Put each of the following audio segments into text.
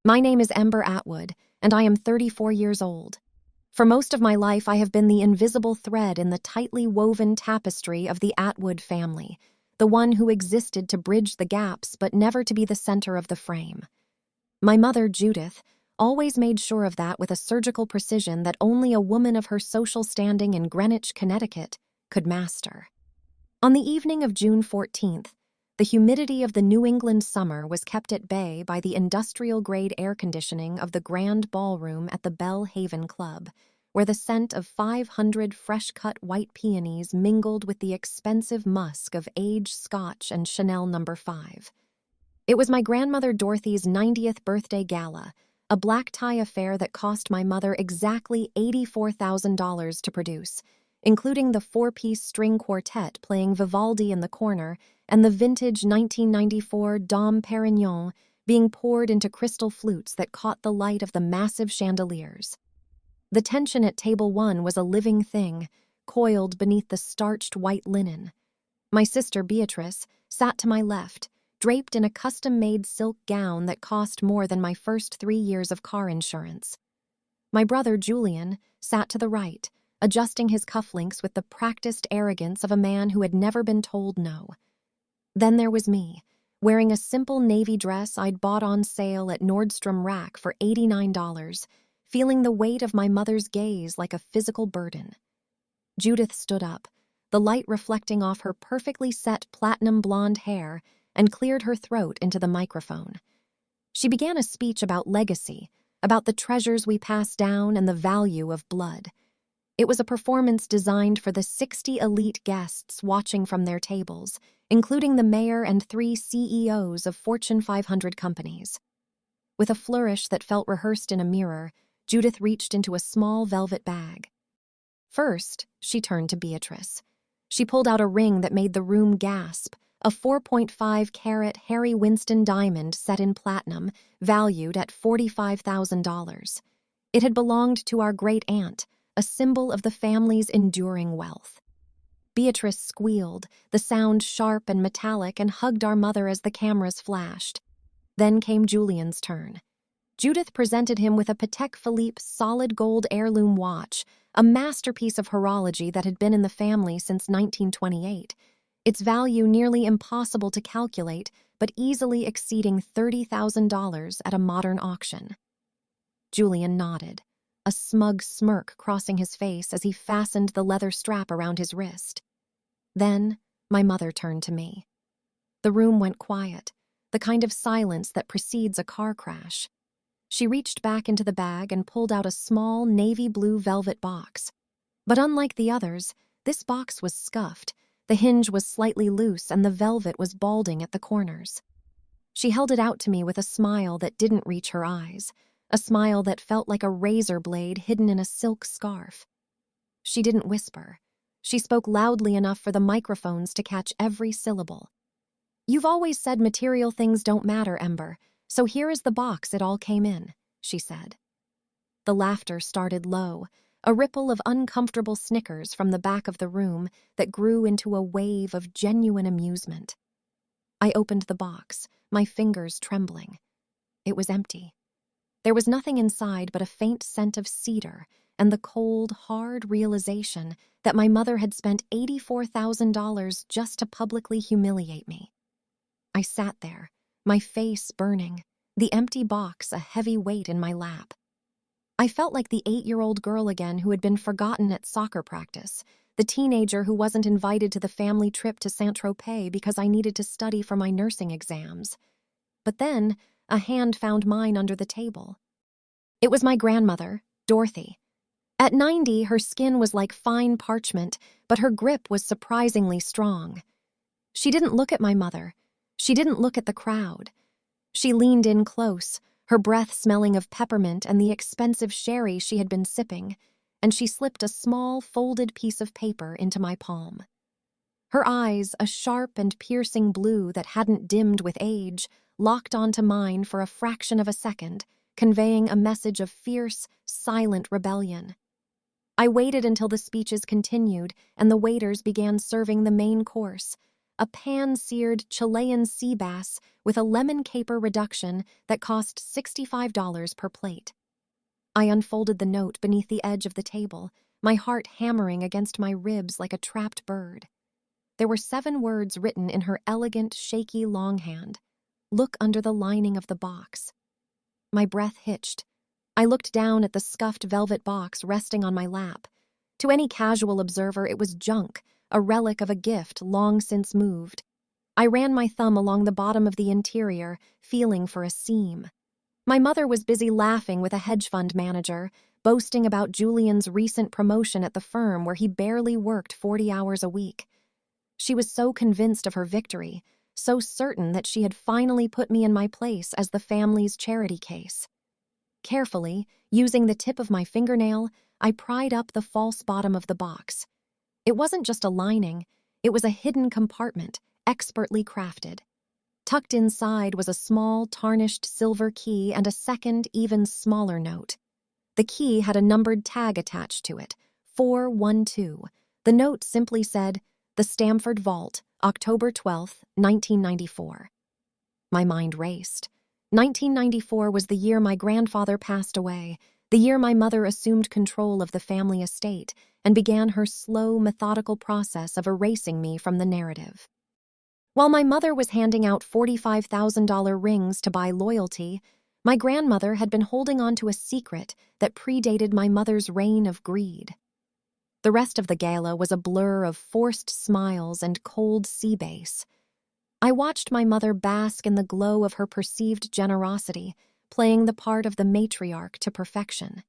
My name is Ember Atwood, and I am 34 years old. For most of my life, I have been the invisible thread in the tightly woven tapestry of the Atwood family, the one who existed to bridge the gaps but never to be the center of the frame. My mother, Judith, always made sure of that with a surgical precision that only a woman of her social standing in Greenwich, Connecticut, could master. On the evening of June 14th, the humidity of the New England summer was kept at bay by the industrial-grade air conditioning of the grand ballroom at the Belle Haven Club, where the scent of 500 fresh-cut white peonies mingled with the expensive musk of aged Scotch and Chanel No. 5. It was my grandmother Dorothy's 90th birthday gala, a black tie affair that cost my mother exactly $84,000 to produce, including the four-piece string quartet playing Vivaldi in the corner and the vintage 1994 Dom Perignon being poured into crystal flutes that caught the light of the massive chandeliers. The tension at table 1 was a living thing, coiled beneath the starched white linen. My sister Beatrice sat to my left, draped in a custom-made silk gown that cost more than my first 3 years of car insurance. My brother Julian sat to the right, adjusting his cufflinks with the practiced arrogance of a man who had never been told no. Then there was me, wearing a simple navy dress I'd bought on sale at Nordstrom Rack for $89, feeling the weight of my mother's gaze like a physical burden. Judith stood up, the light reflecting off her perfectly set platinum blonde hair, and cleared her throat into the microphone. She began a speech about legacy, about the treasures we pass down and the value of blood. It was a performance designed for the 60 elite guests watching from their tables, including the mayor and 3 CEOs of Fortune 500 companies. With a flourish that felt rehearsed in a mirror, Judith reached into a small velvet bag. First, she turned to Beatrice. She pulled out a ring that made the room gasp, a 4.5-carat Harry Winston diamond set in platinum, valued at $45,000. It had belonged to our great-aunt, a symbol of the family's enduring wealth. Beatrice squealed, the sound sharp and metallic, and hugged our mother as the cameras flashed. Then came Julian's turn. Judith presented him with a Patek Philippe solid gold heirloom watch, a masterpiece of horology that had been in the family since 1928, its value nearly impossible to calculate, but easily exceeding $30,000 at a modern auction. Julian nodded, a smug smirk crossing his face as he fastened the leather strap around his wrist. Then, my mother turned to me. The room went quiet, the kind of silence that precedes a car crash. She reached back into the bag and pulled out a small navy blue velvet box. But unlike the others, this box was scuffed. The hinge was slightly loose and the velvet was balding at the corners. She held it out to me with a smile that didn't reach her eyes, a smile that felt like a razor blade hidden in a silk scarf. She didn't whisper. She spoke loudly enough for the microphones to catch every syllable. "You've always said material things don't matter, Ember, so here is the box it all came in," she said. The laughter started low, a ripple of uncomfortable snickers from the back of the room that grew into a wave of genuine amusement. I opened the box, my fingers trembling. It was empty. There was nothing inside but a faint scent of cedar and the cold, hard realization that my mother had spent $84,000 just to publicly humiliate me. I sat there, my face burning, the empty box a heavy weight in my lap. I felt like the 8-year-old girl again who had been forgotten at soccer practice, the teenager who wasn't invited to the family trip to Saint-Tropez because I needed to study for my nursing exams. But then, a hand found mine under the table. It was my grandmother, Dorothy. At 90, her skin was like fine parchment, but her grip was surprisingly strong. She didn't look at my mother. She didn't look at the crowd. She leaned in close, her breath smelling of peppermint and the expensive sherry she had been sipping, and she slipped a small, folded piece of paper into my palm. Her eyes, a sharp and piercing blue that hadn't dimmed with age, locked onto mine for a fraction of a second, conveying a message of fierce, silent rebellion. I waited until the speeches continued and the waiters began serving the main course, a pan-seared Chilean sea bass with a lemon caper reduction that cost $65 per plate. I unfolded the note beneath the edge of the table, my heart hammering against my ribs like a trapped bird. There were 7 words written in her elegant, shaky longhand. Look under the lining of the box. My breath hitched. I looked down at the scuffed velvet box resting on my lap. To any casual observer, it was junk, a relic of a gift long since moved. I ran my thumb along the bottom of the interior, feeling for a seam. My mother was busy laughing with a hedge fund manager, boasting about Julian's recent promotion at the firm where he barely worked 40 hours a week. She was so convinced of her victory, so certain that she had finally put me in my place as the family's charity case. Carefully, using the tip of my fingernail, I pried up the false bottom of the box. It wasn't just a lining, it was a hidden compartment, expertly crafted. Tucked inside was a small, tarnished silver key and a second, even smaller note. The key had a numbered tag attached to it, 412. The note simply said, "The Stamford Vault, October 12, 1994. My mind raced. 1994 was the year my grandfather passed away, the year my mother assumed control of the family estate and began her slow, methodical process of erasing me from the narrative. While my mother was handing out $45,000 rings to buy loyalty, my grandmother had been holding on to a secret that predated my mother's reign of greed. The rest of the gala was a blur of forced smiles and cold sea bass. I watched my mother bask in the glow of her perceived generosity, playing the part of the matriarch to perfection.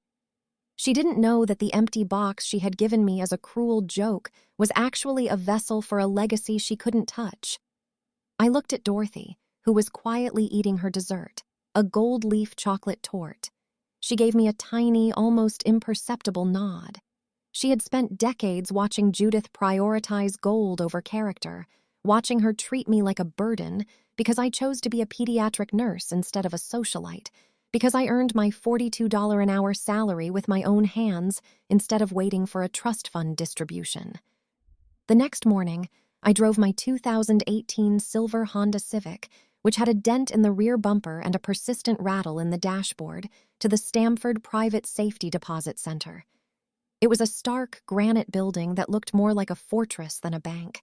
She didn't know that the empty box she had given me as a cruel joke was actually a vessel for a legacy she couldn't touch. I looked at Dorothy, who was quietly eating her dessert, a gold leaf chocolate torte. She gave me a tiny, almost imperceptible nod. She had spent decades watching Judith prioritize gold over character, watching her treat me like a burden because I chose to be a pediatric nurse instead of a socialite, because I earned my $42 an hour salary with my own hands instead of waiting for a trust fund distribution. The next morning, I drove my 2018 silver Honda Civic, which had a dent in the rear bumper and a persistent rattle in the dashboard, to the Stamford Private Safety Deposit Center. It was a stark granite building that looked more like a fortress than a bank.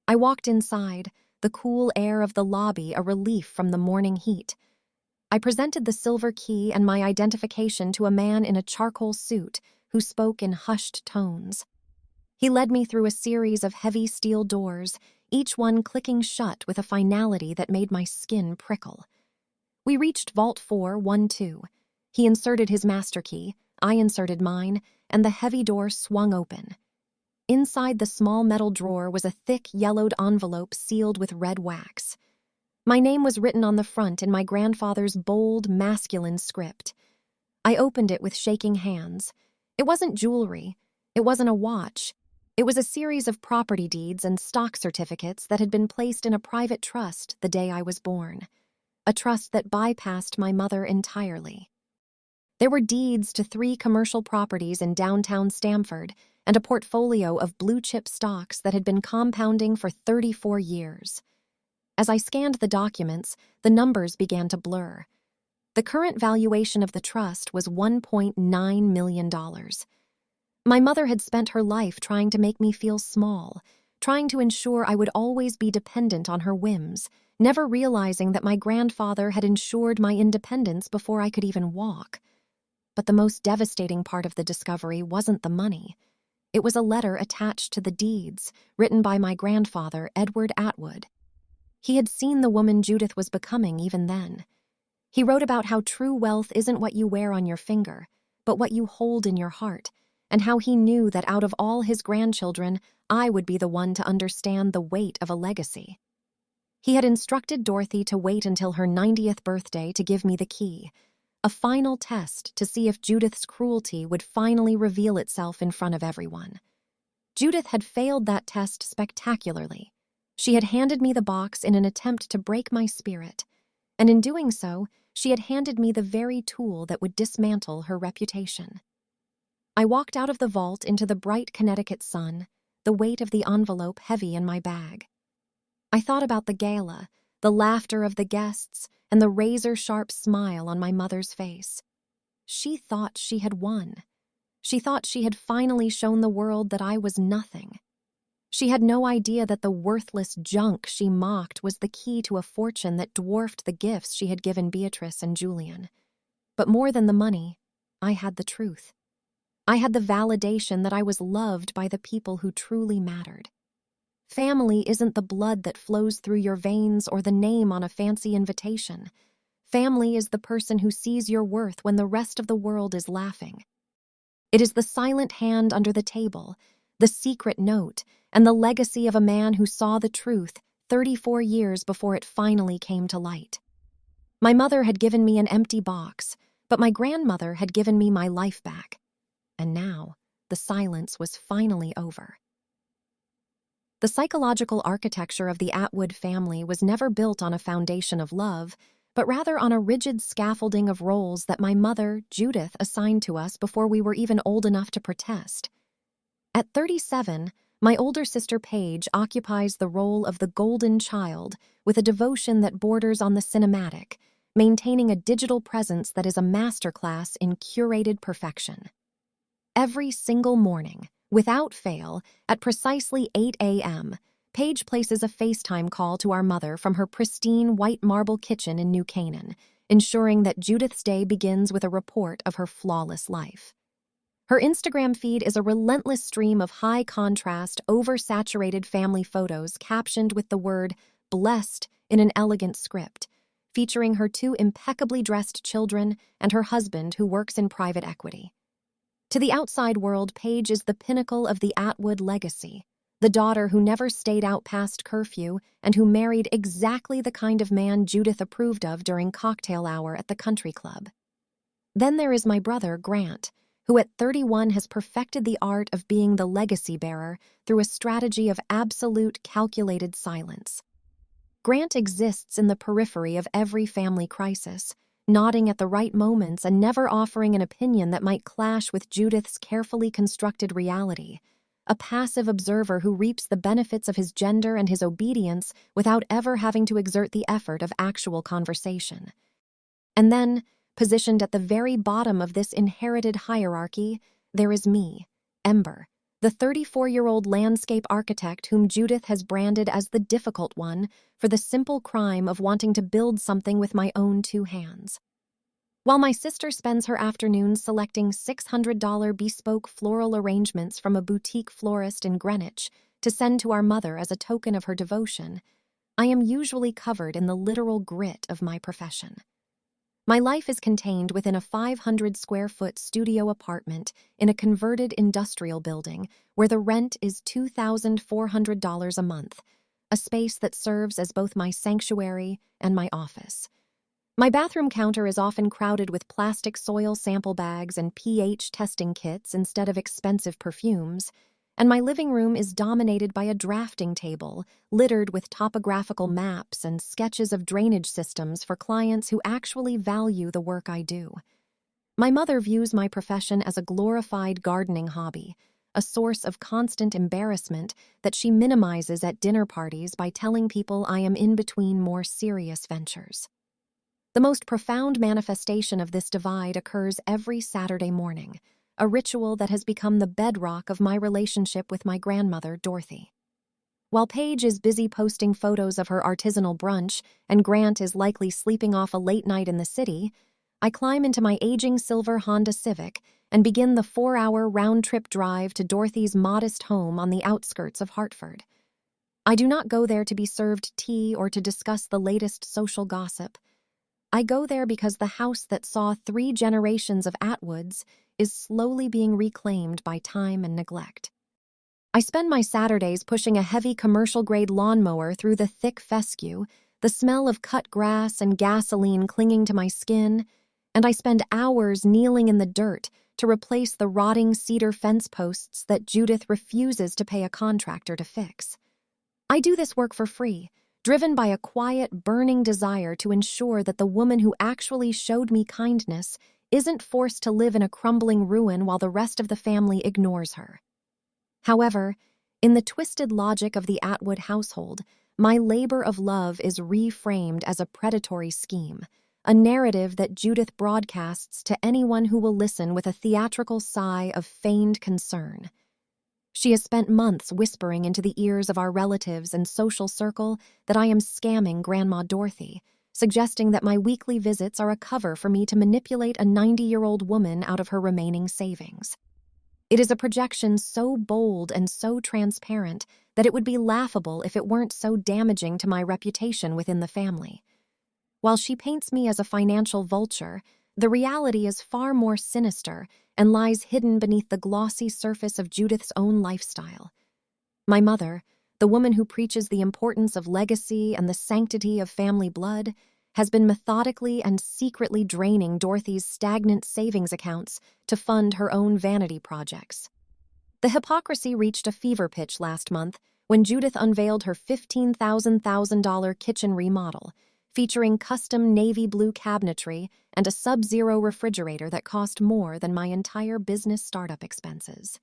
I walked inside, the cool air of the lobby a relief from the morning heat. I presented the silver key and my identification to a man in a charcoal suit who spoke in hushed tones. He led me through a series of heavy steel doors, each one clicking shut with a finality that made my skin prickle. We reached Vault 412. He inserted his master key, I inserted mine, and the heavy door swung open. Inside the small metal drawer was a thick, yellowed envelope sealed with red wax. My name was written on the front in my grandfather's bold, masculine script. I opened it with shaking hands. It wasn't jewelry. It wasn't a watch. It was a series of property deeds and stock certificates that had been placed in a private trust the day I was born. A trust that bypassed my mother entirely. There were deeds to 3 commercial properties in downtown Stamford and a portfolio of blue-chip stocks that had been compounding for 34 years. As I scanned the documents, the numbers began to blur. The current valuation of the trust was $1.9 million. My mother had spent her life trying to make me feel small, trying to ensure I would always be dependent on her whims, never realizing that my grandfather had ensured my independence before I could even walk. But the most devastating part of the discovery wasn't the money. It was a letter attached to the deeds, written by my grandfather, Edward Atwood. He had seen the woman Judith was becoming even then. He wrote about how true wealth isn't what you wear on your finger, but what you hold in your heart, and how he knew that out of all his grandchildren, I would be the one to understand the weight of a legacy. He had instructed Dorothy to wait until her 90th birthday to give me the key, a final test to see if Judith's cruelty would finally reveal itself in front of everyone. Judith had failed that test spectacularly. She had handed me the box in an attempt to break my spirit, and in doing so, she had handed me the very tool that would dismantle her reputation. I walked out of the vault into the bright Connecticut sun, the weight of the envelope heavy in my bag. I thought about the gala, the laughter of the guests, and the razor-sharp smile on my mother's face. She thought she had won. She thought she had finally shown the world that I was nothing. She had no idea that the worthless junk she mocked was the key to a fortune that dwarfed the gifts she had given Beatrice and Julian. But more than the money, I had the truth. I had the validation that I was loved by the people who truly mattered. Family isn't the blood that flows through your veins or the name on a fancy invitation. Family is the person who sees your worth when the rest of the world is laughing. It is the silent hand under the table, the secret note, and the legacy of a man who saw the truth 34 years before it finally came to light. My mother had given me an empty box, but my grandmother had given me my life back. And now, the silence was finally over. The psychological architecture of the Atwood family was never built on a foundation of love, but rather on a rigid scaffolding of roles that my mother, Judith, assigned to us before we were even old enough to protest. At 37, my older sister Paige occupies the role of the golden child with a devotion that borders on the cinematic, maintaining a digital presence that is a masterclass in curated perfection. Every single morning, without fail, at precisely 8 a.m., Paige places a FaceTime call to our mother from her pristine white marble kitchen in New Canaan, ensuring that Judith's day begins with a report of her flawless life. Her Instagram feed is a relentless stream of high-contrast, oversaturated family photos captioned with the word "blessed" in an elegant script, featuring her 2 impeccably dressed children and her husband who works in private equity. To the outside world, Paige is the pinnacle of the Atwood legacy, the daughter who never stayed out past curfew and who married exactly the kind of man Judith approved of during cocktail hour at the country club. Then there is my brother, Grant, who at 31 has perfected the art of being the legacy bearer through a strategy of absolute calculated silence. Grant exists in the periphery of every family crisis, nodding at the right moments and never offering an opinion that might clash with Judith's carefully constructed reality, a passive observer who reaps the benefits of his gender and his obedience without ever having to exert the effort of actual conversation. And then, positioned at the very bottom of this inherited hierarchy, there is me, Ember, the 34-year-old landscape architect whom Judith has branded as the difficult one for the simple crime of wanting to build something with my own 2 hands. While my sister spends her afternoons selecting $600 bespoke floral arrangements from a boutique florist in Greenwich to send to our mother as a token of her devotion, I am usually covered in the literal grit of my profession. My life is contained within a 500-square-foot studio apartment in a converted industrial building where the rent is $2,400 a month, a space that serves as both my sanctuary and my office. My bathroom counter is often crowded with plastic soil sample bags and pH testing kits instead of expensive perfumes, and my living room is dominated by a drafting table littered with topographical maps and sketches of drainage systems for clients who actually value the work I do. My mother views my profession as a glorified gardening hobby, a source of constant embarrassment that she minimizes at dinner parties by telling people I am in between more serious ventures. The most profound manifestation of this divide occurs every Saturday morning, a ritual that has become the bedrock of my relationship with my grandmother, Dorothy. While Paige is busy posting photos of her artisanal brunch and Grant is likely sleeping off a late night in the city, I climb into my aging silver Honda Civic and begin the 4-hour round-trip drive to Dorothy's modest home on the outskirts of Hartford. I do not go there to be served tea or to discuss the latest social gossip. I go there because the house that saw 3 generations of Atwoods is slowly being reclaimed by time and neglect. I spend my Saturdays pushing a heavy commercial-grade lawnmower through the thick fescue, the smell of cut grass and gasoline clinging to my skin, and I spend hours kneeling in the dirt to replace the rotting cedar fence posts that Judith refuses to pay a contractor to fix. I do this work for free, driven by a quiet, burning desire to ensure that the woman who actually showed me kindness isn't forced to live in a crumbling ruin while the rest of the family ignores her. However, in the twisted logic of the Atwood household, my labor of love is reframed as a predatory scheme, a narrative that Judith broadcasts to anyone who will listen with a theatrical sigh of feigned concern. She has spent months whispering into the ears of our relatives and social circle that I am scamming Grandma Dorothy, suggesting that my weekly visits are a cover for me to manipulate a 90-year-old woman out of her remaining savings. It is a projection so bold and so transparent that it would be laughable if it weren't so damaging to my reputation within the family. While she paints me as a financial vulture, the reality is far more sinister and lies hidden beneath the glossy surface of Judith's own lifestyle. My mother, the woman who preaches the importance of legacy and the sanctity of family blood, has been methodically and secretly draining Dorothy's stagnant savings accounts to fund her own vanity projects. The hypocrisy reached a fever pitch last month when Judith unveiled her $15,000 kitchen remodel, featuring custom navy blue cabinetry and a sub-zero refrigerator that cost more than my entire business startup expenses.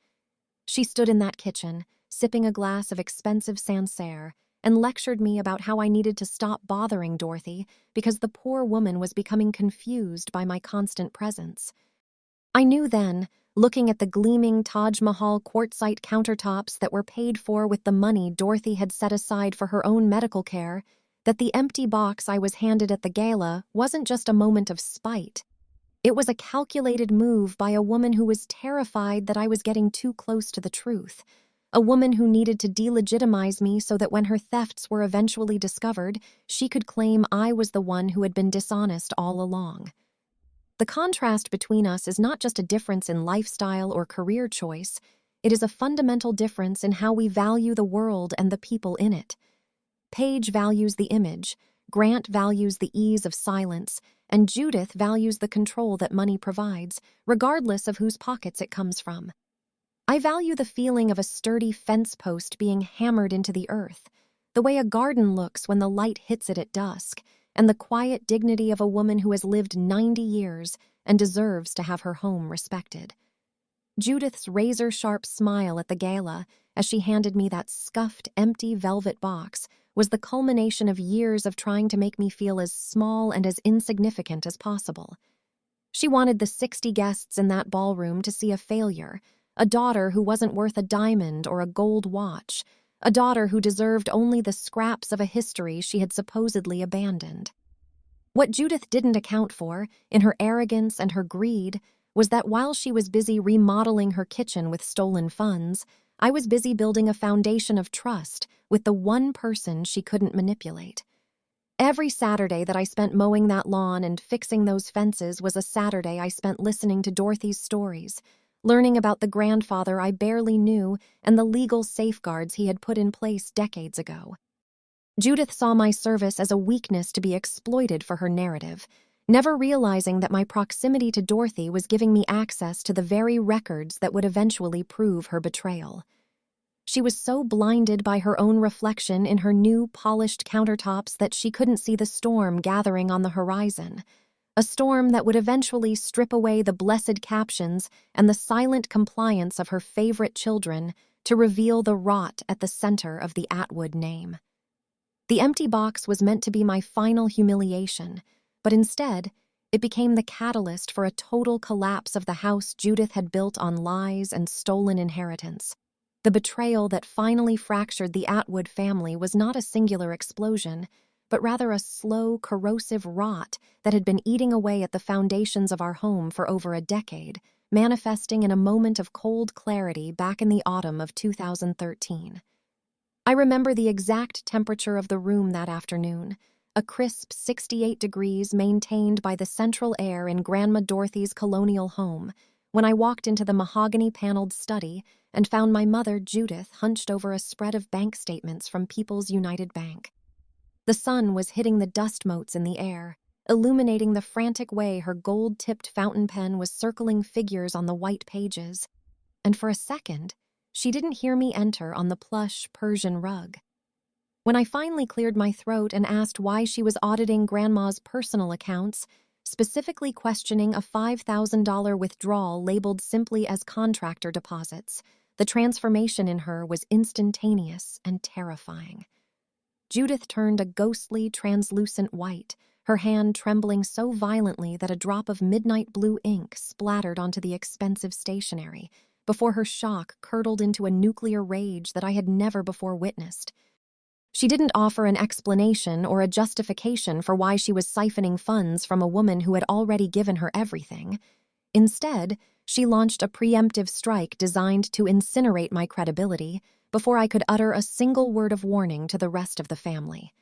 She stood in that kitchen, sipping a glass of expensive Sancerre, and lectured me about how I needed to stop bothering Dorothy because the poor woman was becoming confused by my constant presence. I knew then, looking at the gleaming Taj Mahal quartzite countertops that were paid for with the money Dorothy had set aside for her own medical care, that the empty box I was handed at the gala wasn't just a moment of spite. It was a calculated move by a woman who was terrified that I was getting too close to the truth, a woman who needed to delegitimize me so that when her thefts were eventually discovered, she could claim I was the one who had been dishonest all along. The contrast between us is not just a difference in lifestyle or career choice, it is a fundamental difference in how we value the world and the people in it. Paige values the image, Grant values the ease of silence, and Judith values the control that money provides, regardless of whose pockets it comes from. I value the feeling of a sturdy fence post being hammered into the earth, the way a garden looks when the light hits it at dusk, and the quiet dignity of a woman who has lived 90 years and deserves to have her home respected. Judith's razor-sharp smile at the gala, as she handed me that scuffed, empty velvet box, was the culmination of years of trying to make me feel as small and as insignificant as possible. She wanted the 60 guests in that ballroom to see a failure, a daughter who wasn't worth a diamond or a gold watch, a daughter who deserved only the scraps of a history she had supposedly abandoned. What Judith didn't account for, in her arrogance and her greed, was that while she was busy remodeling her kitchen with stolen funds, I was busy building a foundation of trust with the one person she couldn't manipulate. Every Saturday that I spent mowing that lawn and fixing those fences was a Saturday I spent listening to Dorothy's stories, learning about the grandfather I barely knew and the legal safeguards he had put in place decades ago. Judith saw my service as a weakness to be exploited for her narrative, never realizing that my proximity to Dorothy was giving me access to the very records that would eventually prove her betrayal. She was so blinded by her own reflection in her new polished countertops that she couldn't see the storm gathering on the horizon, a storm that would eventually strip away the blessed captions and the silent compliance of her favorite children to reveal the rot at the center of the Atwood name. The empty box was meant to be my final humiliation, but instead, it became the catalyst for a total collapse of the house Judith had built on lies and stolen inheritance. The betrayal that finally fractured the Atwood family was not a singular explosion, but rather a slow, corrosive rot that had been eating away at the foundations of our home for over a decade, manifesting in a moment of cold clarity back in the autumn of 2013. I remember the exact temperature of the room that afternoon, a crisp 68 degrees maintained by the central air in Grandma Dorothy's colonial home, when I walked into the mahogany-paneled study and found my mother, Judith, hunched over a spread of bank statements from People's United Bank. The sun was hitting the dust motes in the air, illuminating the frantic way her gold-tipped fountain pen was circling figures on the white pages. And for a second, she didn't hear me enter on the plush Persian rug. When I finally cleared my throat and asked why she was auditing Grandma's personal accounts, specifically questioning a $5,000 withdrawal labeled simply as contractor deposits, the transformation in her was instantaneous and terrifying. Judith turned a ghostly, translucent white, her hand trembling so violently that a drop of midnight blue ink splattered onto the expensive stationery, before her shock curdled into a nuclear rage that I had never before witnessed. She didn't offer an explanation or a justification for why she was siphoning funds from a woman who had already given her everything. Instead, she launched a preemptive strike designed to incinerate my credibility before I could utter a single word of warning to the rest of the family.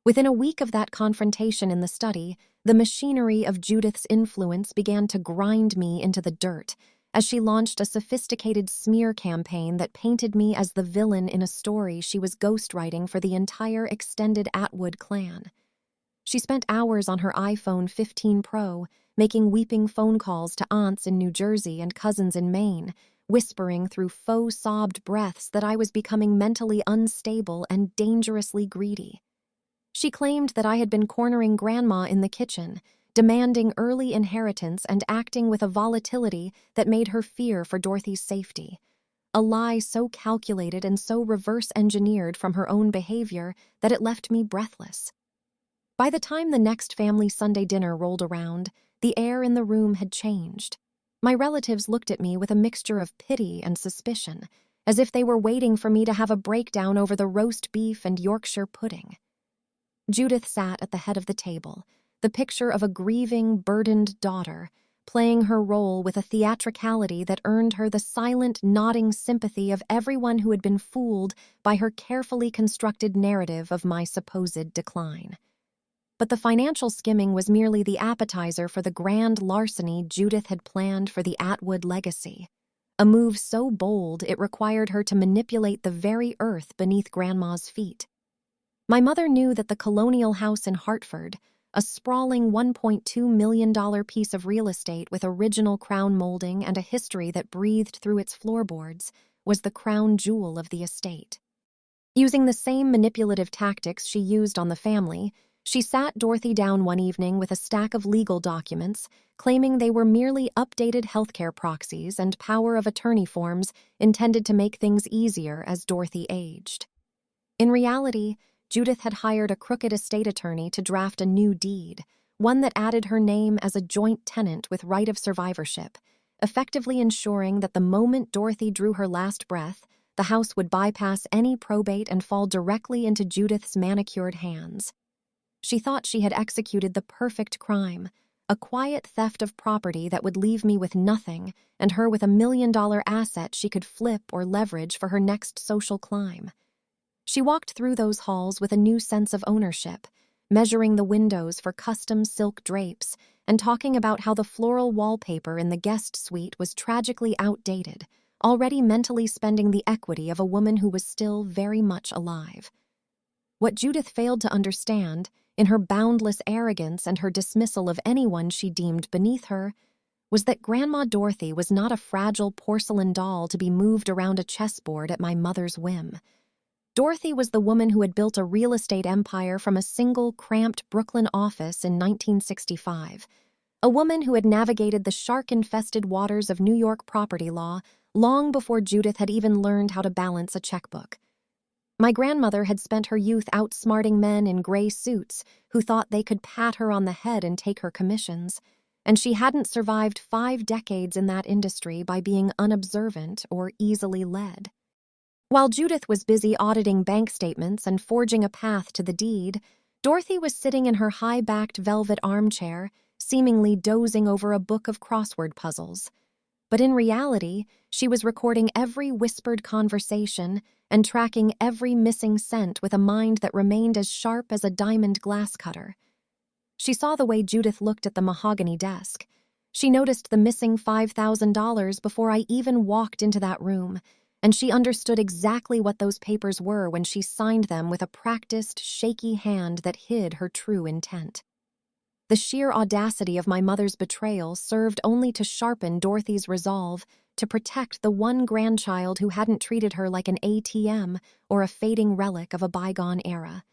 Within a week of that confrontation in the study, the machinery of Judith's influence began to grind me into the dirt as she launched a sophisticated smear campaign that painted me as the villain in a story she was ghostwriting for the entire extended Atwood clan. She spent hours on her iPhone 15 Pro, making weeping phone calls to aunts in New Jersey and cousins in Maine, whispering through faux-sobbed breaths that I was becoming mentally unstable and dangerously greedy. She claimed that I had been cornering Grandma in the kitchen, demanding early inheritance and acting with a volatility that made her fear for Dorothy's safety. A lie so calculated and so reverse-engineered from her own behavior that it left me breathless. By the time the next family Sunday dinner rolled around, the air in the room had changed. My relatives looked at me with a mixture of pity and suspicion, as if they were waiting for me to have a breakdown over the roast beef and Yorkshire pudding. Judith sat at the head of the table, the picture of a grieving, burdened daughter, playing her role with a theatricality that earned her the silent, nodding sympathy of everyone who had been fooled by her carefully constructed narrative of my supposed decline. But the financial skimming was merely the appetizer for the grand larceny Judith had planned for the Atwood legacy. A move so bold it required her to manipulate the very earth beneath Grandma's feet. My mother knew that the colonial house in Hartford, a sprawling $1.2 million piece of real estate with original crown molding and a history that breathed through its floorboards, was the crown jewel of the estate. Using the same manipulative tactics she used on the family, she sat Dorothy down one evening with a stack of legal documents, claiming they were merely updated healthcare proxies and power of attorney forms intended to make things easier as Dorothy aged. In reality, Judith had hired a crooked estate attorney to draft a new deed, one that added her name as a joint tenant with right of survivorship, effectively ensuring that the moment Dorothy drew her last breath, the house would bypass any probate and fall directly into Judith's manicured hands. She thought she had executed the perfect crime, a quiet theft of property that would leave me with nothing and her with $1 million asset she could flip or leverage for her next social climb. She walked through those halls with a new sense of ownership, measuring the windows for custom silk drapes and talking about how the floral wallpaper in the guest suite was tragically outdated, already mentally spending the equity of a woman who was still very much alive. What Judith failed to understand, in her boundless arrogance and her dismissal of anyone she deemed beneath her, was that Grandma Dorothy was not a fragile porcelain doll to be moved around a chessboard at my mother's whim. Dorothy was the woman who had built a real estate empire from a single, cramped Brooklyn office in 1965, a woman who had navigated the shark-infested waters of New York property law long before Judith had even learned how to balance a checkbook. My grandmother had spent her youth outsmarting men in gray suits who thought they could pat her on the head and take her commissions, and she hadn't survived 5 decades in that industry by being unobservant or easily led. While Judith was busy auditing bank statements and forging a path to the deed, Dorothy was sitting in her high-backed velvet armchair, seemingly dozing over a book of crossword puzzles. But in reality, she was recording every whispered conversation and tracking every missing cent with a mind that remained as sharp as a diamond glass cutter. She saw the way Judith looked at the mahogany desk. She noticed the missing $5,000 before I even walked into that room, and she understood exactly what those papers were when she signed them with a practiced, shaky hand that hid her true intent. The sheer audacity of my mother's betrayal served only to sharpen Dorothy's resolve to protect the one grandchild who hadn't treated her like an ATM or a fading relic of a bygone era.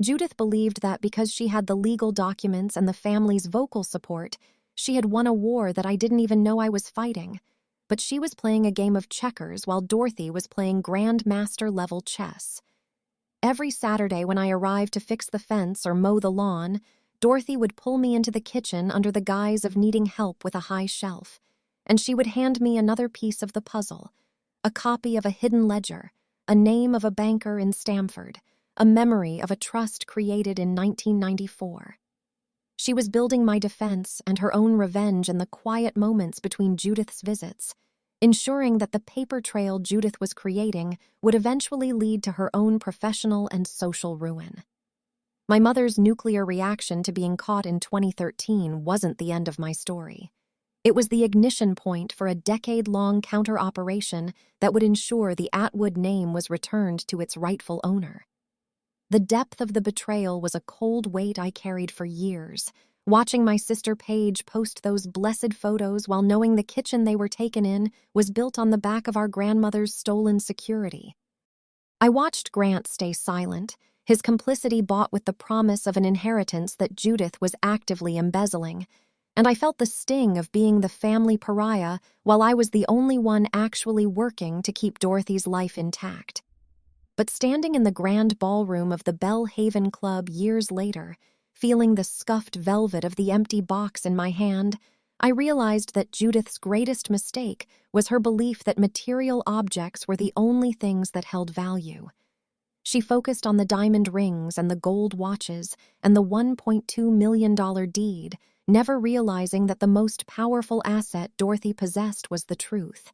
Judith believed that because she had the legal documents and the family's vocal support, she had won a war that I didn't even know I was fighting. But she was playing a game of checkers while Dorothy was playing grandmaster-level chess. Every Saturday when I arrived to fix the fence or mow the lawn, Dorothy would pull me into the kitchen under the guise of needing help with a high shelf, and she would hand me another piece of the puzzle, a copy of a hidden ledger, a name of a banker in Stamford, a memory of a trust created in 1994. She was building my defense and her own revenge in the quiet moments between Judith's visits, ensuring that the paper trail Judith was creating would eventually lead to her own professional and social ruin. My mother's nuclear reaction to being caught in 2013 wasn't the end of my story. It was the ignition point for a decade-long counter-operation that would ensure the Atwood name was returned to its rightful owner. The depth of the betrayal was a cold weight I carried for years, watching my sister Paige post those blessed photos while knowing the kitchen they were taken in was built on the back of our grandmother's stolen security. I watched Grant stay silent, his complicity bought with the promise of an inheritance that Judith was actively embezzling, and I felt the sting of being the family pariah while I was the only one actually working to keep Dorothy's life intact. But standing in the grand ballroom of the Belle Haven Club years later, feeling the scuffed velvet of the empty box in my hand, I realized that Judith's greatest mistake was her belief that material objects were the only things that held value. She focused on the diamond rings and the gold watches and the $1.2 million deed, never realizing that the most powerful asset Dorothy possessed was the truth,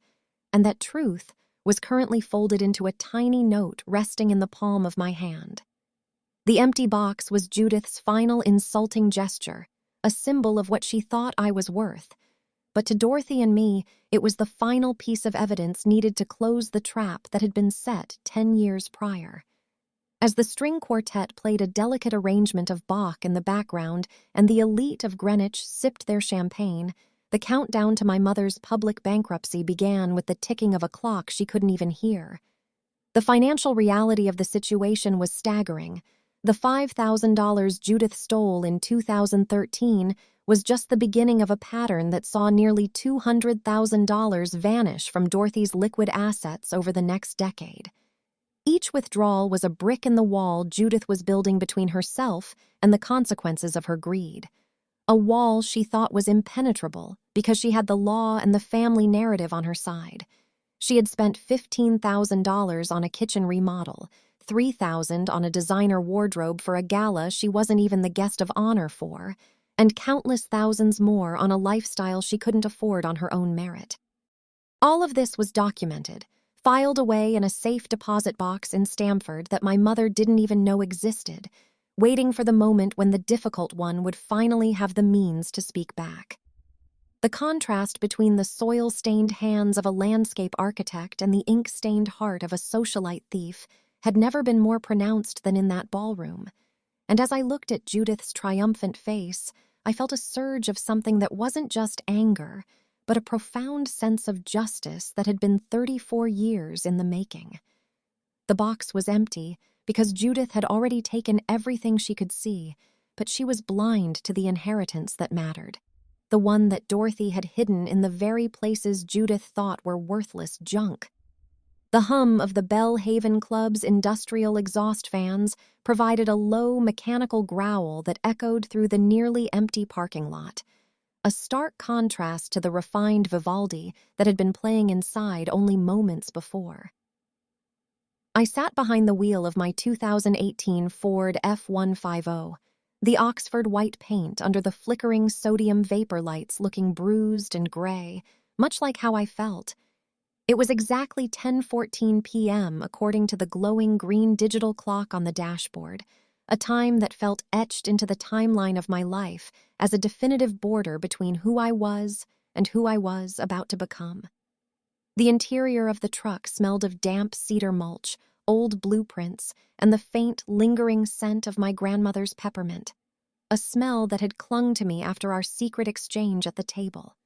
and that truth was currently folded into a tiny note resting in the palm of my hand. The empty box was Judith's final insulting gesture, a symbol of what she thought I was worth. But to Dorothy and me, it was the final piece of evidence needed to close the trap that had been set 10 years prior. As the string quartet played a delicate arrangement of Bach in the background and the elite of Greenwich sipped their champagne, the countdown to my mother's public bankruptcy began with the ticking of a clock she couldn't even hear. The financial reality of the situation was staggering. The $5,000 Judith stole in 2013 was just the beginning of a pattern that saw nearly $200,000 vanish from Dorothy's liquid assets over the next decade. Each withdrawal was a brick in the wall Judith was building between herself and the consequences of her greed. A wall she thought was impenetrable because she had the law and the family narrative on her side. She had spent $15,000 on a kitchen remodel, $3,000 on a designer wardrobe for a gala she wasn't even the guest of honor for, and countless thousands more on a lifestyle she couldn't afford on her own merit. All of this was documented, filed away in a safe deposit box in Stamford that my mother didn't even know existed, waiting for the moment when the difficult one would finally have the means to speak back. The contrast between the soil-stained hands of a landscape architect and the ink-stained heart of a socialite thief had never been more pronounced than in that ballroom. And as I looked at Judith's triumphant face, I felt a surge of something that wasn't just anger, but a profound sense of justice that had been 34 years in the making. The box was empty because Judith had already taken everything she could see, but she was blind to the inheritance that mattered, the one that Dorothy had hidden in the very places Judith thought were worthless junk. The hum of the Belle Haven Club's industrial exhaust fans provided a low mechanical growl that echoed through the nearly empty parking lot, a stark contrast to the refined Vivaldi that had been playing inside only moments before. I sat behind the wheel of my 2018 Ford F-150, the Oxford white paint under the flickering sodium vapor lights looking bruised and gray, much like how I felt. It was exactly 10:14 p.m. according to the glowing green digital clock on the dashboard, a time that felt etched into the timeline of my life as a definitive border between who I was and who I was about to become. The interior of the truck smelled of damp cedar mulch, old blueprints, and the faint, lingering scent of my grandmother's peppermint, a smell that had clung to me after our secret exchange at the table.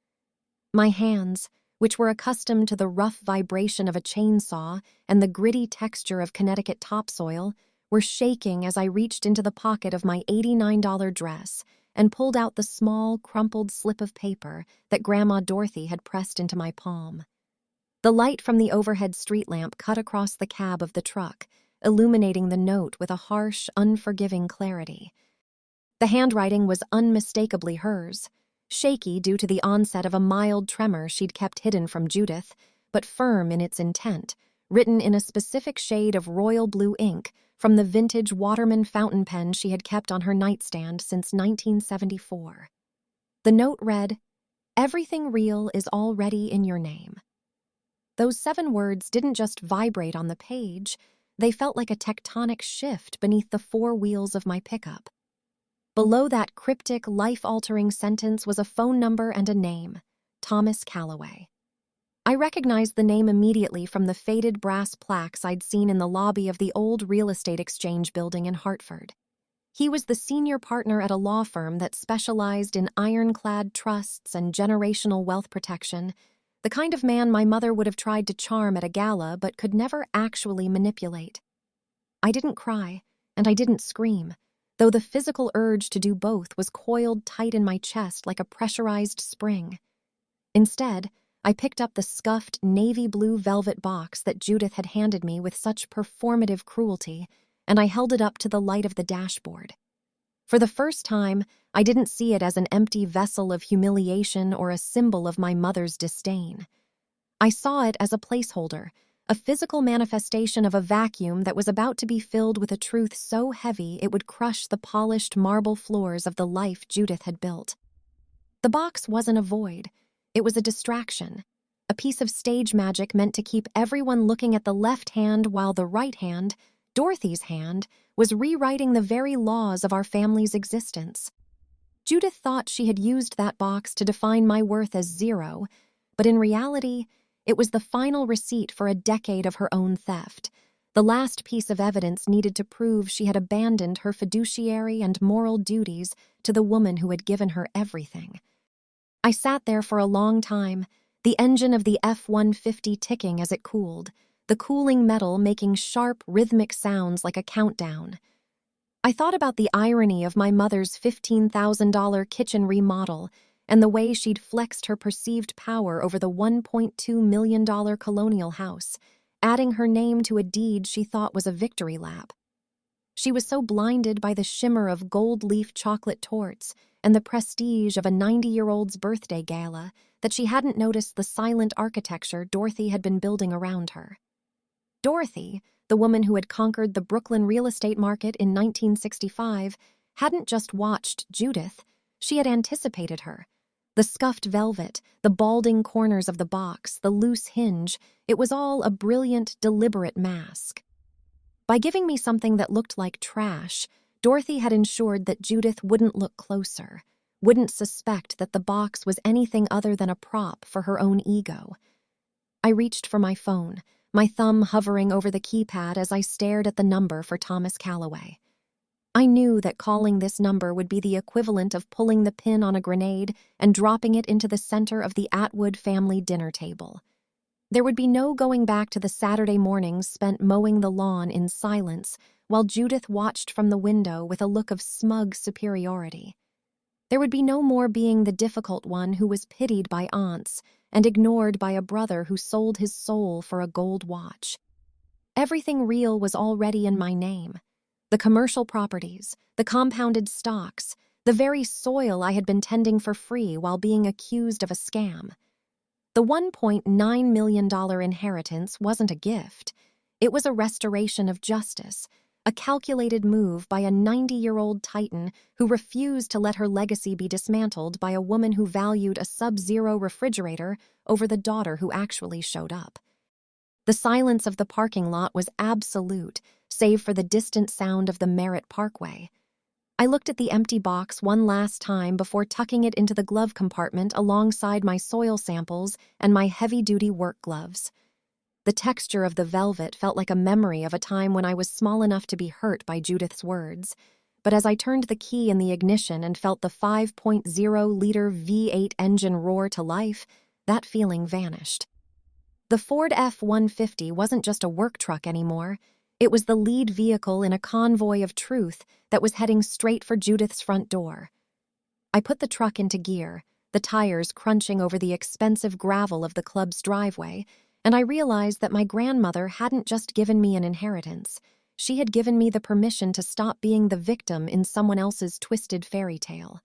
My hands, which were accustomed to the rough vibration of a chainsaw and the gritty texture of Connecticut topsoil, were shaking as I reached into the pocket of my $89 dress and pulled out the small, crumpled slip of paper that Grandma Dorothy had pressed into my palm. The light from the overhead street lamp cut across the cab of the truck, illuminating the note with a harsh, unforgiving clarity. The handwriting was unmistakably hers, shaky due to the onset of a mild tremor she'd kept hidden from Judith, but firm in its intent, written in a specific shade of royal blue ink from the vintage Waterman fountain pen she had kept on her nightstand since 1974. The note read, "Everything real is already in your name." Those 7 words didn't just vibrate on the page, they felt like a tectonic shift beneath the 4 wheels of my pickup. Below that cryptic, life-altering sentence was a phone number and a name, Thomas Calloway. I recognized the name immediately from the faded brass plaques I'd seen in the lobby of the old real estate exchange building in Hartford. He was the senior partner at a law firm that specialized in ironclad trusts and generational wealth protection, the kind of man my mother would have tried to charm at a gala but could never actually manipulate. I didn't cry, and I didn't scream, though the physical urge to do both was coiled tight in my chest like a pressurized spring. Instead, I picked up the scuffed navy blue velvet box that Judith had handed me with such performative cruelty, and I held it up to the light of the dashboard. For the first time, I didn't see it as an empty vessel of humiliation or a symbol of my mother's disdain. I saw it as a placeholder, a physical manifestation of a vacuum that was about to be filled with a truth so heavy it would crush the polished marble floors of the life Judith had built. The box wasn't a void. It was a distraction, a piece of stage magic meant to keep everyone looking at the left hand while the right hand, Dorothy's hand, was rewriting the very laws of our family's existence. Judith thought she had used that box to define my worth as 0, but in reality, it was the final receipt for a decade of her own theft, the last piece of evidence needed to prove she had abandoned her fiduciary and moral duties to the woman who had given her everything. I sat there for a long time, the engine of the F-150 ticking as it cooled, the cooling metal making sharp, rhythmic sounds like a countdown. I thought about the irony of my mother's $15,000 kitchen remodel and the way she'd flexed her perceived power over the $1.2 million colonial house, adding her name to a deed she thought was a victory lap. She was so blinded by the shimmer of gold leaf chocolate torts and the prestige of a 90-year-old's birthday gala that she hadn't noticed the silent architecture Dorothy had been building around her. Dorothy, the woman who had conquered the Brooklyn real estate market in 1965, hadn't just watched Judith, she had anticipated her. The scuffed velvet, the balding corners of the box, the loose hinge, it was all a brilliant, deliberate mask. By giving me something that looked like trash, Dorothy had ensured that Judith wouldn't look closer, wouldn't suspect that the box was anything other than a prop for her own ego. I reached for my phone, my thumb hovering over the keypad as I stared at the number for Thomas Calloway. I knew that calling this number would be the equivalent of pulling the pin on a grenade and dropping it into the center of the Atwood family dinner table. There would be no going back to the Saturday mornings spent mowing the lawn in silence while Judith watched from the window with a look of smug superiority. There would be no more being the difficult one who was pitied by aunts and ignored by a brother who sold his soul for a gold watch. Everything real was already in my name. The commercial properties, the compounded stocks, the very soil I had been tending for free while being accused of a scam. The $1.9 million inheritance wasn't a gift. It was a restoration of justice, a calculated move by a 90-year-old titan who refused to let her legacy be dismantled by a woman who valued a sub-zero refrigerator over the daughter who actually showed up. The silence of the parking lot was absolute, save for the distant sound of the Merritt Parkway. I looked at the empty box one last time before tucking it into the glove compartment alongside my soil samples and my heavy-duty work gloves. The texture of the velvet felt like a memory of a time when I was small enough to be hurt by Judith's words, but as I turned the key in the ignition and felt the 5.0-liter V8 engine roar to life, that feeling vanished. The Ford F-150 wasn't just a work truck anymore. It was the lead vehicle in a convoy of truth that was heading straight for Judith's front door. I put the truck into gear, the tires crunching over the expensive gravel of the club's driveway, and I realized that my grandmother hadn't just given me an inheritance. She had given me the permission to stop being the victim in someone else's twisted fairy tale.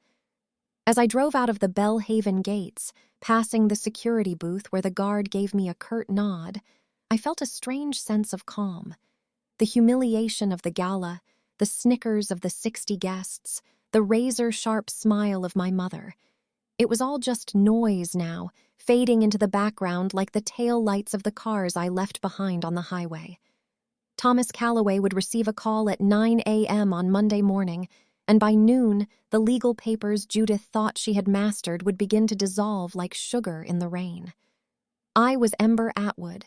As I drove out of the Bellhaven gates, passing the security booth where the guard gave me a curt nod, I felt a strange sense of calm. The humiliation of the gala, the snickers of the 60 guests, the razor-sharp smile of my mother. It was all just noise now, fading into the background like the tail lights of the cars I left behind on the highway. Thomas Calloway would receive a call at 9 a.m. on Monday morning, and by noon, the legal papers Judith thought she had mastered would begin to dissolve like sugar in the rain. I was Ember Atwood,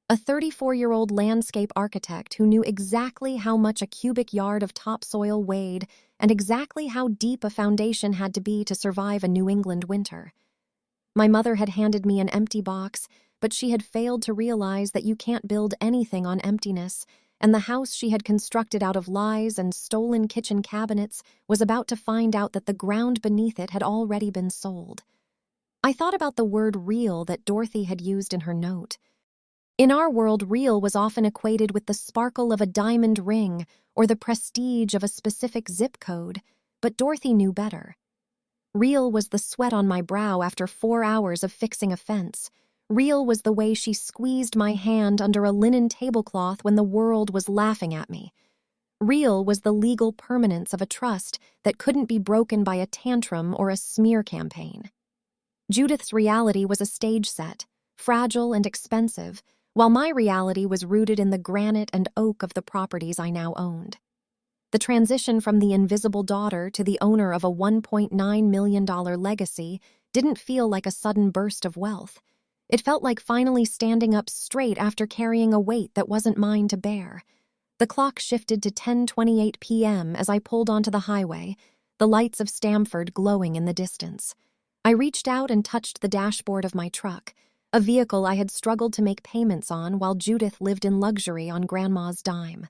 a 34-year-old landscape architect who knew exactly how much a cubic yard of topsoil weighed and exactly how deep a foundation had to be to survive a New England winter. My mother had handed me an empty box, but she had failed to realize that you can't build anything on emptiness, and the house she had constructed out of lies and stolen kitchen cabinets was about to find out that the ground beneath it had already been sold. I thought about the word real that Dorothy had used in her note. In our world, real was often equated with the sparkle of a diamond ring or the prestige of a specific zip code, but Dorothy knew better. Real was the sweat on my brow after 4 hours of fixing a fence. Real was the way she squeezed my hand under a linen tablecloth when the world was laughing at me. Real was the legal permanence of a trust that couldn't be broken by a tantrum or a smear campaign. Judith's reality was a stage set, fragile and expensive, while my reality was rooted in the granite and oak of the properties I now owned. The transition from the invisible daughter to the owner of a $1.9 million legacy didn't feel like a sudden burst of wealth. It felt like finally standing up straight after carrying a weight that wasn't mine to bear. The clock shifted to 10:28 p.m. as I pulled onto the highway, the lights of Stamford glowing in the distance. I reached out and touched the dashboard of my truck, a vehicle I had struggled to make payments on while Judith lived in luxury on Grandma's dime.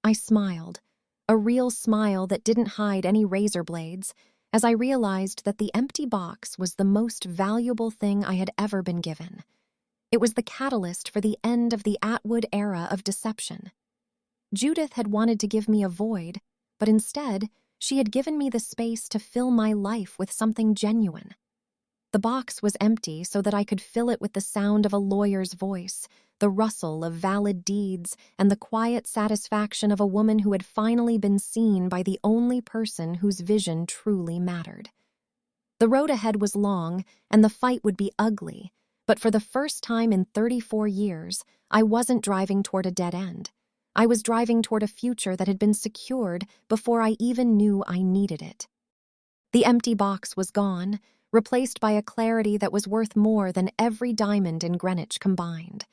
I smiled, a real smile that didn't hide any razor blades, as I realized that the empty box was the most valuable thing I had ever been given. It was the catalyst for the end of the Atwood era of deception. Judith had wanted to give me a void, but instead, she had given me the space to fill my life with something genuine. The box was empty so that I could fill it with the sound of a lawyer's voice, the rustle of valid deeds, and the quiet satisfaction of a woman who had finally been seen by the only person whose vision truly mattered. The road ahead was long, and the fight would be ugly, but for the first time in 34 years, I wasn't driving toward a dead end. I was driving toward a future that had been secured before I even knew I needed it. The empty box was gone, replaced by a clarity that was worth more than every diamond in Greenwich combined.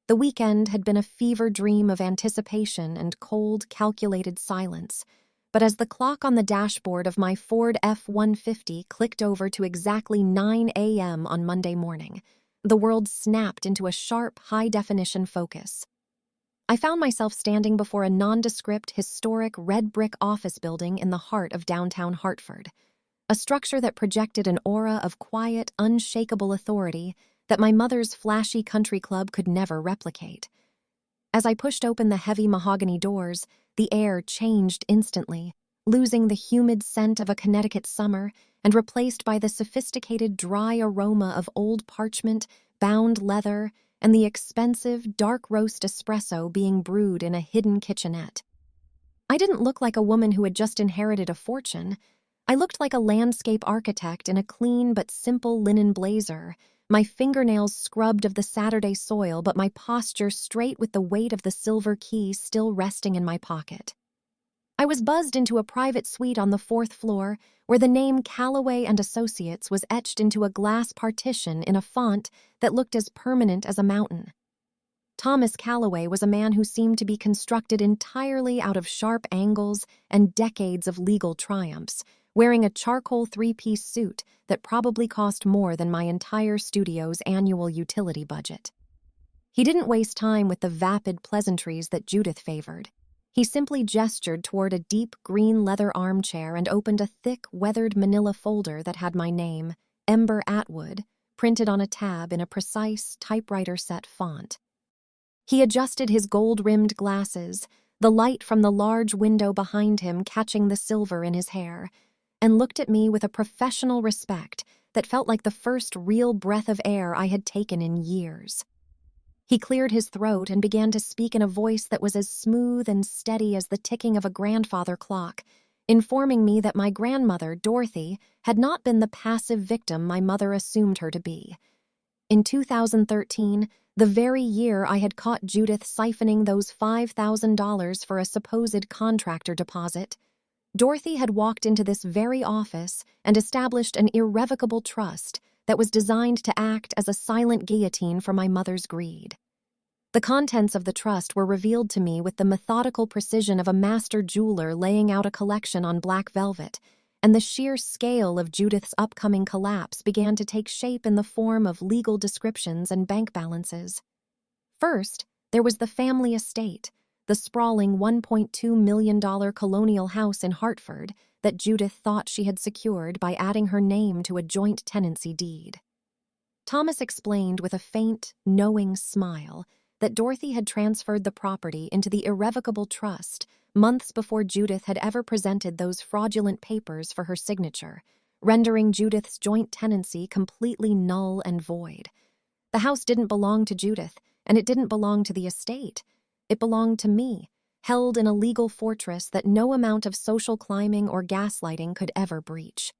The weekend had been a fever dream of anticipation and cold, calculated silence, but as the clock on the dashboard of my Ford F-150 clicked over to exactly 9 a.m. on Monday morning, the world snapped into a sharp, high-definition focus. I found myself standing before a nondescript, historic red brick office building in the heart of downtown Hartford, a structure that projected an aura of quiet, unshakable authority that my mother's flashy country club could never replicate. As I pushed open the heavy mahogany doors, the air changed instantly, losing the humid scent of a Connecticut summer and replaced by the sophisticated, dry aroma of old parchment, bound leather, and the expensive, dark roast espresso being brewed in a hidden kitchenette. I didn't look like a woman who had just inherited a fortune. I looked like a landscape architect in a clean but simple linen blazer, my fingernails scrubbed of the Saturday soil but my posture straight with the weight of the silver key still resting in my pocket. I was buzzed into a private suite on the 4th floor where the name Calloway and Associates was etched into a glass partition in a font that looked as permanent as a mountain. Thomas Calloway was a man who seemed to be constructed entirely out of sharp angles and decades of legal triumphs, wearing a charcoal 3-piece suit that probably cost more than my entire studio's annual utility budget. He didn't waste time with the vapid pleasantries that Judith favored. He simply gestured toward a deep green leather armchair and opened a thick, weathered manila folder that had my name, Ember Atwood, printed on a tab in a precise typewriter-set font. He adjusted his gold-rimmed glasses, the light from the large window behind him catching the silver in his hair, and looked at me with a professional respect that felt like the first real breath of air I had taken in years. He cleared his throat and began to speak in a voice that was as smooth and steady as the ticking of a grandfather clock, informing me that my grandmother, Dorothy, had not been the passive victim my mother assumed her to be. In 2013, the very year I had caught Judith siphoning those $5,000 for a supposed contractor deposit, Dorothy had walked into this very office and established an irrevocable trust that was designed to act as a silent guillotine for my mother's greed. The contents of the trust were revealed to me with the methodical precision of a master jeweler laying out a collection on black velvet, and the sheer scale of Judith's upcoming collapse began to take shape in the form of legal descriptions and bank balances. First, there was the family estate, the sprawling $1.2 million colonial house in Hartford that Judith thought she had secured by adding her name to a joint tenancy deed. Thomas explained with a faint, knowing smile that Dorothy had transferred the property into the irrevocable trust months before Judith had ever presented those fraudulent papers for her signature, rendering Judith's joint tenancy completely null and void. The house didn't belong to Judith, and it didn't belong to the estate. It belonged to me, held in a legal fortress that no amount of social climbing or gaslighting could ever breach.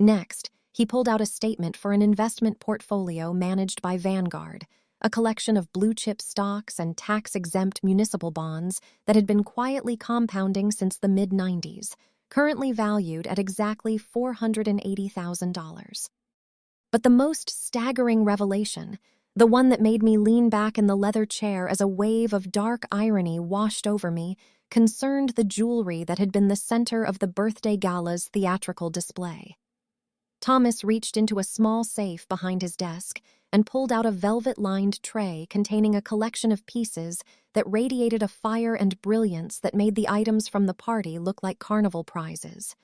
Next, he pulled out a statement for an investment portfolio managed by Vanguard, a collection of blue-chip stocks and tax-exempt municipal bonds that had been quietly compounding since the mid-90s, currently valued at exactly $480,000. But the most staggering revelation, the one that made me lean back in the leather chair as a wave of dark irony washed over me, concerned the jewelry that had been the center of the birthday gala's theatrical display. Thomas reached into a small safe behind his desk and pulled out a velvet-lined tray containing a collection of pieces that radiated a fire and brilliance that made the items from the party look like carnival prizes.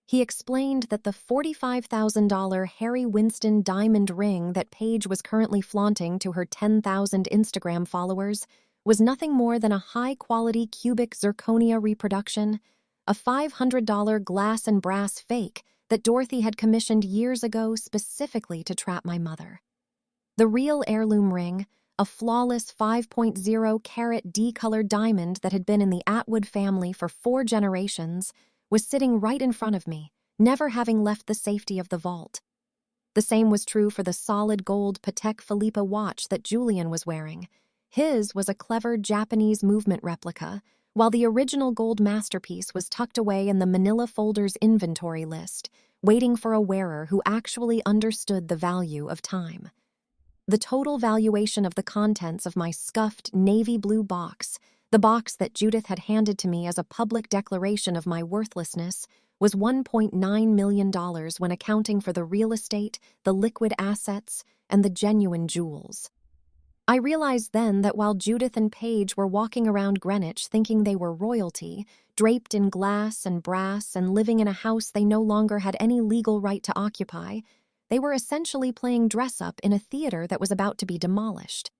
He explained that the $45,000 Harry Winston diamond ring that Paige was currently flaunting to her 10,000 Instagram followers was nothing more than a high-quality cubic zirconia reproduction, a $500 glass and brass fake that Dorothy had commissioned years ago specifically to trap my mother. The real heirloom ring, a flawless 5.0-carat D-colored diamond that had been in the Atwood family for 4 generations, was sitting right in front of me, never having left the safety of the vault. The same was true for the solid gold Patek Philippe watch that Julian was wearing. His was a clever Japanese movement replica, while the original gold masterpiece was tucked away in the manila folder's inventory list, waiting for a wearer who actually understood the value of time. The total valuation of the contents of my scuffed navy blue box, the box that Judith had handed to me as a public declaration of my worthlessness, was $1.9 million when accounting for the real estate, the liquid assets, and the genuine jewels. I realized then that while Judith and Paige were walking around Greenwich thinking they were royalty, draped in glass and brass and living in a house they no longer had any legal right to occupy, they were essentially playing dress-up in a theater that was about to be demolished.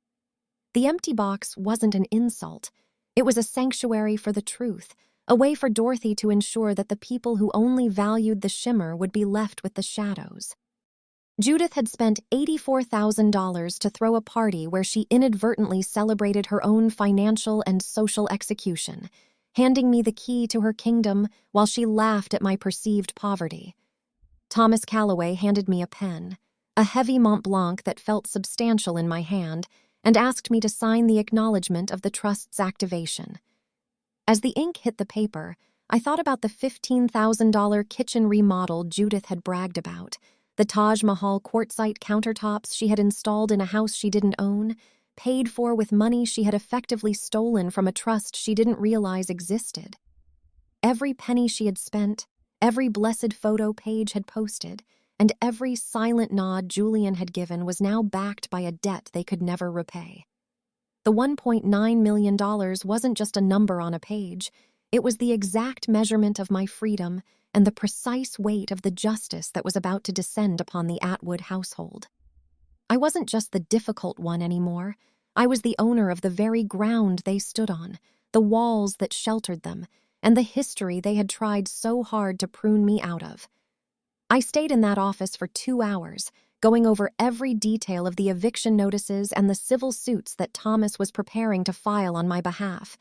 The empty box wasn't an insult. It was a sanctuary for the truth, a way for Dorothy to ensure that the people who only valued the shimmer would be left with the shadows. Judith had spent $84,000 to throw a party where she inadvertently celebrated her own financial and social execution, handing me the key to her kingdom while she laughed at my perceived poverty. Thomas Calloway handed me a pen, a heavy Mont Blanc that felt substantial in my hand, and asked me to sign the acknowledgement of the trust's activation. As the ink hit the paper, I thought about the $15,000 kitchen remodel Judith had bragged about, the Taj Mahal quartzite countertops she had installed in a house she didn't own, paid for with money she had effectively stolen from a trust she didn't realize existed. Every penny she had spent, every blessed photo Paige had posted, and every silent nod Julian had given was now backed by a debt they could never repay. The $1.9 million wasn't just a number on a page. It was the exact measurement of my freedom and the precise weight of the justice that was about to descend upon the Atwood household. I wasn't just the difficult one anymore. I was the owner of the very ground they stood on, the walls that sheltered them, and the history they had tried so hard to prune me out of. I stayed in that office for 2 hours, going over every detail of the eviction notices and the civil suits that Thomas was preparing to file on my behalf,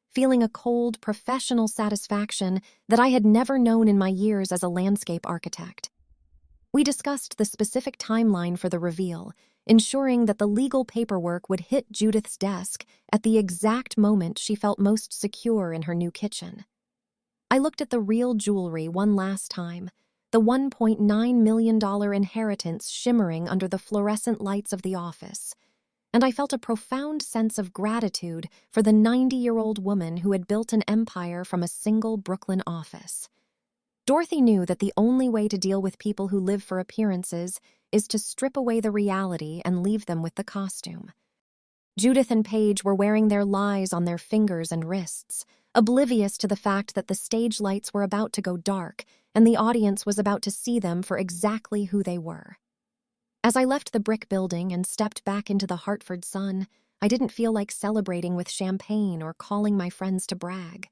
feeling a cold, professional satisfaction that I had never known in my years as a landscape architect. We discussed the specific timeline for the reveal, ensuring that the legal paperwork would hit Judith's desk at the exact moment she felt most secure in her new kitchen. I looked at the real jewelry one last time, the $1.9 million inheritance shimmering under the fluorescent lights of the office, and I felt a profound sense of gratitude for the 90-year-old woman who had built an empire from a single Brooklyn office. Dorothy knew that the only way to deal with people who live for appearances is to strip away the reality and leave them with the costume. Judith and Paige were wearing their lies on their fingers and wrists, oblivious to the fact that the stage lights were about to go dark and the audience was about to see them for exactly who they were. As I left the brick building and stepped back into the Hartford sun, I didn't feel like celebrating with champagne or calling my friends to brag.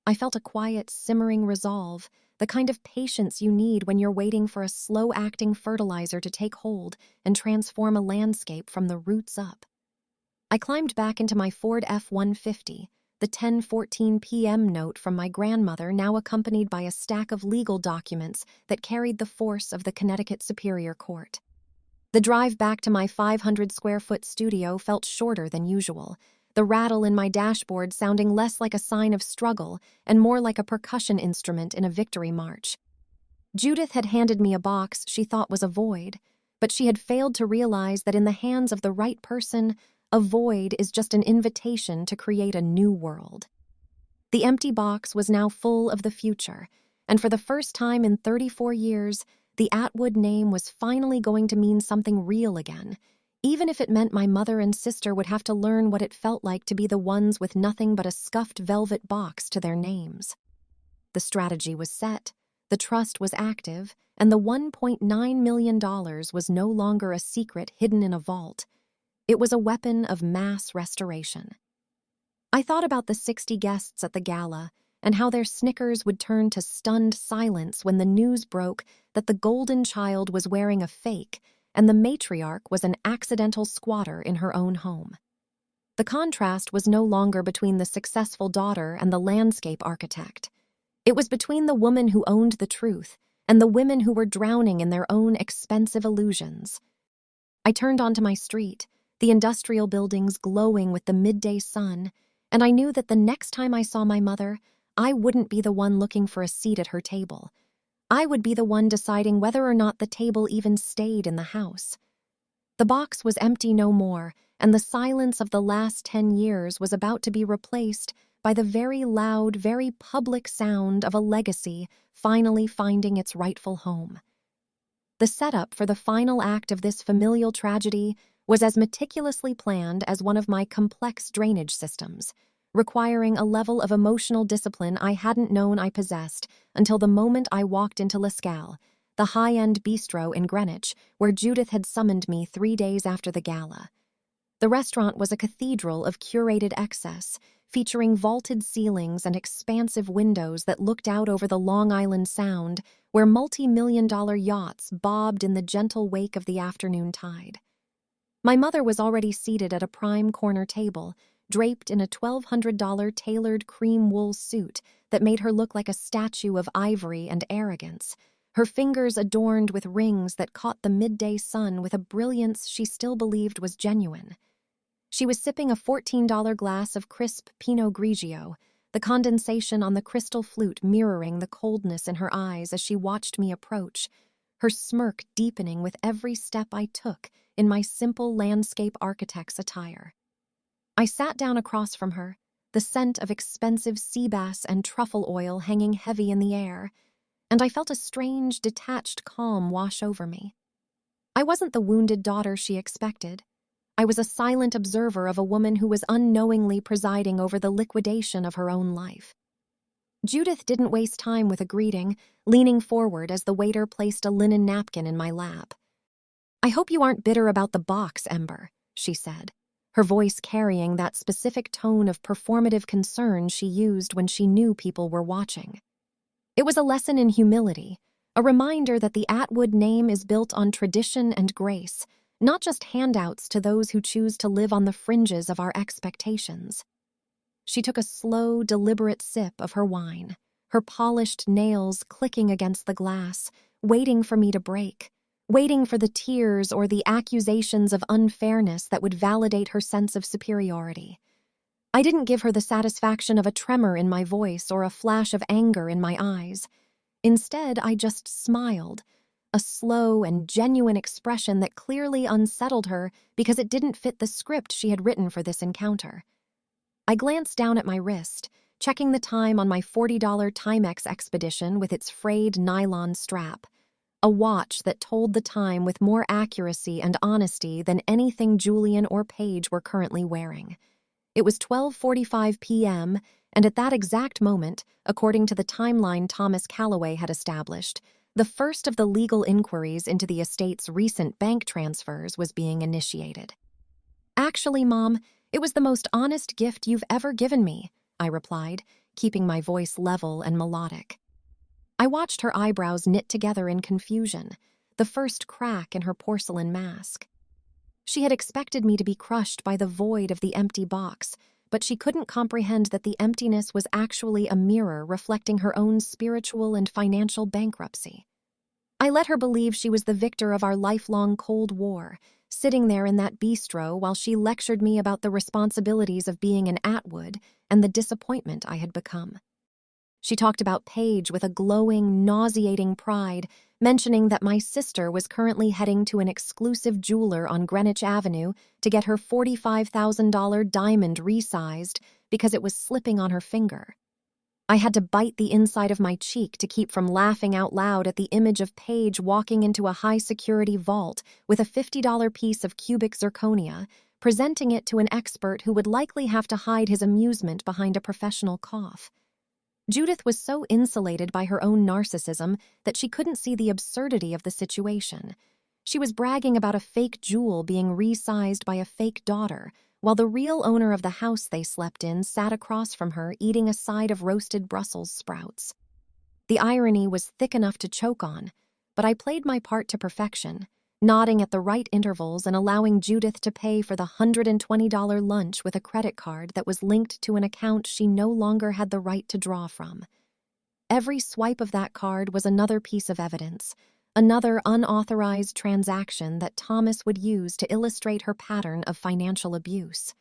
I felt a quiet, simmering resolve, the kind of patience you need when you're waiting for a slow-acting fertilizer to take hold and transform a landscape from the roots up. I climbed back into my Ford F-150, the 10:14 p.m. note from my grandmother now accompanied by a stack of legal documents that carried the force of the Connecticut Superior Court. The drive back to my 500-square-foot studio felt shorter than usual, the rattle in my dashboard sounding less like a sign of struggle and more like a percussion instrument in a victory march. Judith had handed me a box she thought was a void, but she had failed to realize that in the hands of the right person, a void is just an invitation to create a new world. The empty box was now full of the future, and for the first time in 34 years, the Atwood name was finally going to mean something real again, even if it meant my mother and sister would have to learn what it felt like to be the ones with nothing but a scuffed velvet box to their names. The strategy was set, the trust was active, and the $1.9 million was no longer a secret hidden in a vault. It was a weapon of mass restoration. I thought about the 60 guests at the gala and how their snickers would turn to stunned silence when the news broke that the golden child was wearing a fake and the matriarch was an accidental squatter in her own home. The contrast was no longer between the successful daughter and the landscape architect. It was between the woman who owned the truth and the women who were drowning in their own expensive illusions. I turned onto my street, the industrial buildings glowing with the midday sun, and I knew that the next time I saw my mother, I wouldn't be the one looking for a seat at her table. I would be the one deciding whether or not the table even stayed in the house. The box was empty no more, and the silence of the last 10 years was about to be replaced by the very loud, very public sound of a legacy finally finding its rightful home. The setup for the final act of this familial tragedy was as meticulously planned as one of my complex drainage systems, requiring a level of emotional discipline I hadn't known I possessed until the moment I walked into La Scale, the high-end bistro in Greenwich, where Judith had summoned me 3 days after the gala. The restaurant was a cathedral of curated excess, featuring vaulted ceilings and expansive windows that looked out over the Long Island Sound, where multi-million-dollar yachts bobbed in the gentle wake of the afternoon tide. My mother was already seated at a prime corner table, draped in a $1,200 tailored cream wool suit that made her look like a statue of ivory and arrogance, her fingers adorned with rings that caught the midday sun with a brilliance she still believed was genuine. She was sipping a $14 glass of crisp Pinot Grigio, the condensation on the crystal flute mirroring the coldness in her eyes as she watched me approach, her smirk deepening with every step I took in my simple landscape architect's attire. I sat down across from her, the scent of expensive sea bass and truffle oil hanging heavy in the air, and I felt a strange, detached calm wash over me. I wasn't the wounded daughter she expected. I was a silent observer of a woman who was unknowingly presiding over the liquidation of her own life. Judith didn't waste time with a greeting, leaning forward as the waiter placed a linen napkin in my lap. "I hope you aren't bitter about the box, Ember," she said. her voice carrying that specific tone of performative concern she used when she knew people were watching. It was a lesson in humility, a reminder that the Atwood name is built on tradition and grace, not just handouts to those who choose to live on the fringes of our expectations. She took a slow, deliberate sip of her wine, her polished nails clicking against the glass, waiting for me to break, waiting for the tears or the accusations of unfairness that would validate her sense of superiority. I didn't give her the satisfaction of a tremor in my voice or a flash of anger in my eyes. Instead, I just smiled, a slow and genuine expression that clearly unsettled her because it didn't fit the script she had written for this encounter. I glanced down at my wrist, checking the time on my $40 Timex expedition with its frayed nylon strap, a watch that told the time with more accuracy and honesty than anything Julian or Paige were currently wearing. It was 12:45 p.m., and at that exact moment, according to the timeline Thomas Calloway had established, the first of the legal inquiries into the estate's recent bank transfers was being initiated. "Actually, Mom, it was the most honest gift you've ever given me," I replied, keeping my voice level and melodic. I watched her eyebrows knit together in confusion, the first crack in her porcelain mask. She had expected me to be crushed by the void of the empty box, but she couldn't comprehend that the emptiness was actually a mirror reflecting her own spiritual and financial bankruptcy. I let her believe she was the victor of our lifelong Cold War, sitting there in that bistro while she lectured me about the responsibilities of being an Atwood and the disappointment I had become. She talked about Paige with a glowing, nauseating pride, mentioning that my sister was currently heading to an exclusive jeweler on Greenwich Avenue to get her $45,000 diamond resized because it was slipping on her finger. I had to bite the inside of my cheek to keep from laughing out loud at the image of Paige walking into a high-security vault with a $50 piece of cubic zirconia, presenting it to an expert who would likely have to hide his amusement behind a professional cough. Judith was so insulated by her own narcissism that she couldn't see the absurdity of the situation. She was bragging about a fake jewel being resized by a fake daughter, while the real owner of the house they slept in sat across from her eating a side of roasted Brussels sprouts. The irony was thick enough to choke on, but I played my part to perfection, nodding at the right intervals and allowing Judith to pay for the $120 lunch with a credit card that was linked to an account she no longer had the right to draw from. Every swipe of that card was another piece of evidence, another unauthorized transaction that Thomas would use to illustrate her pattern of financial abuse.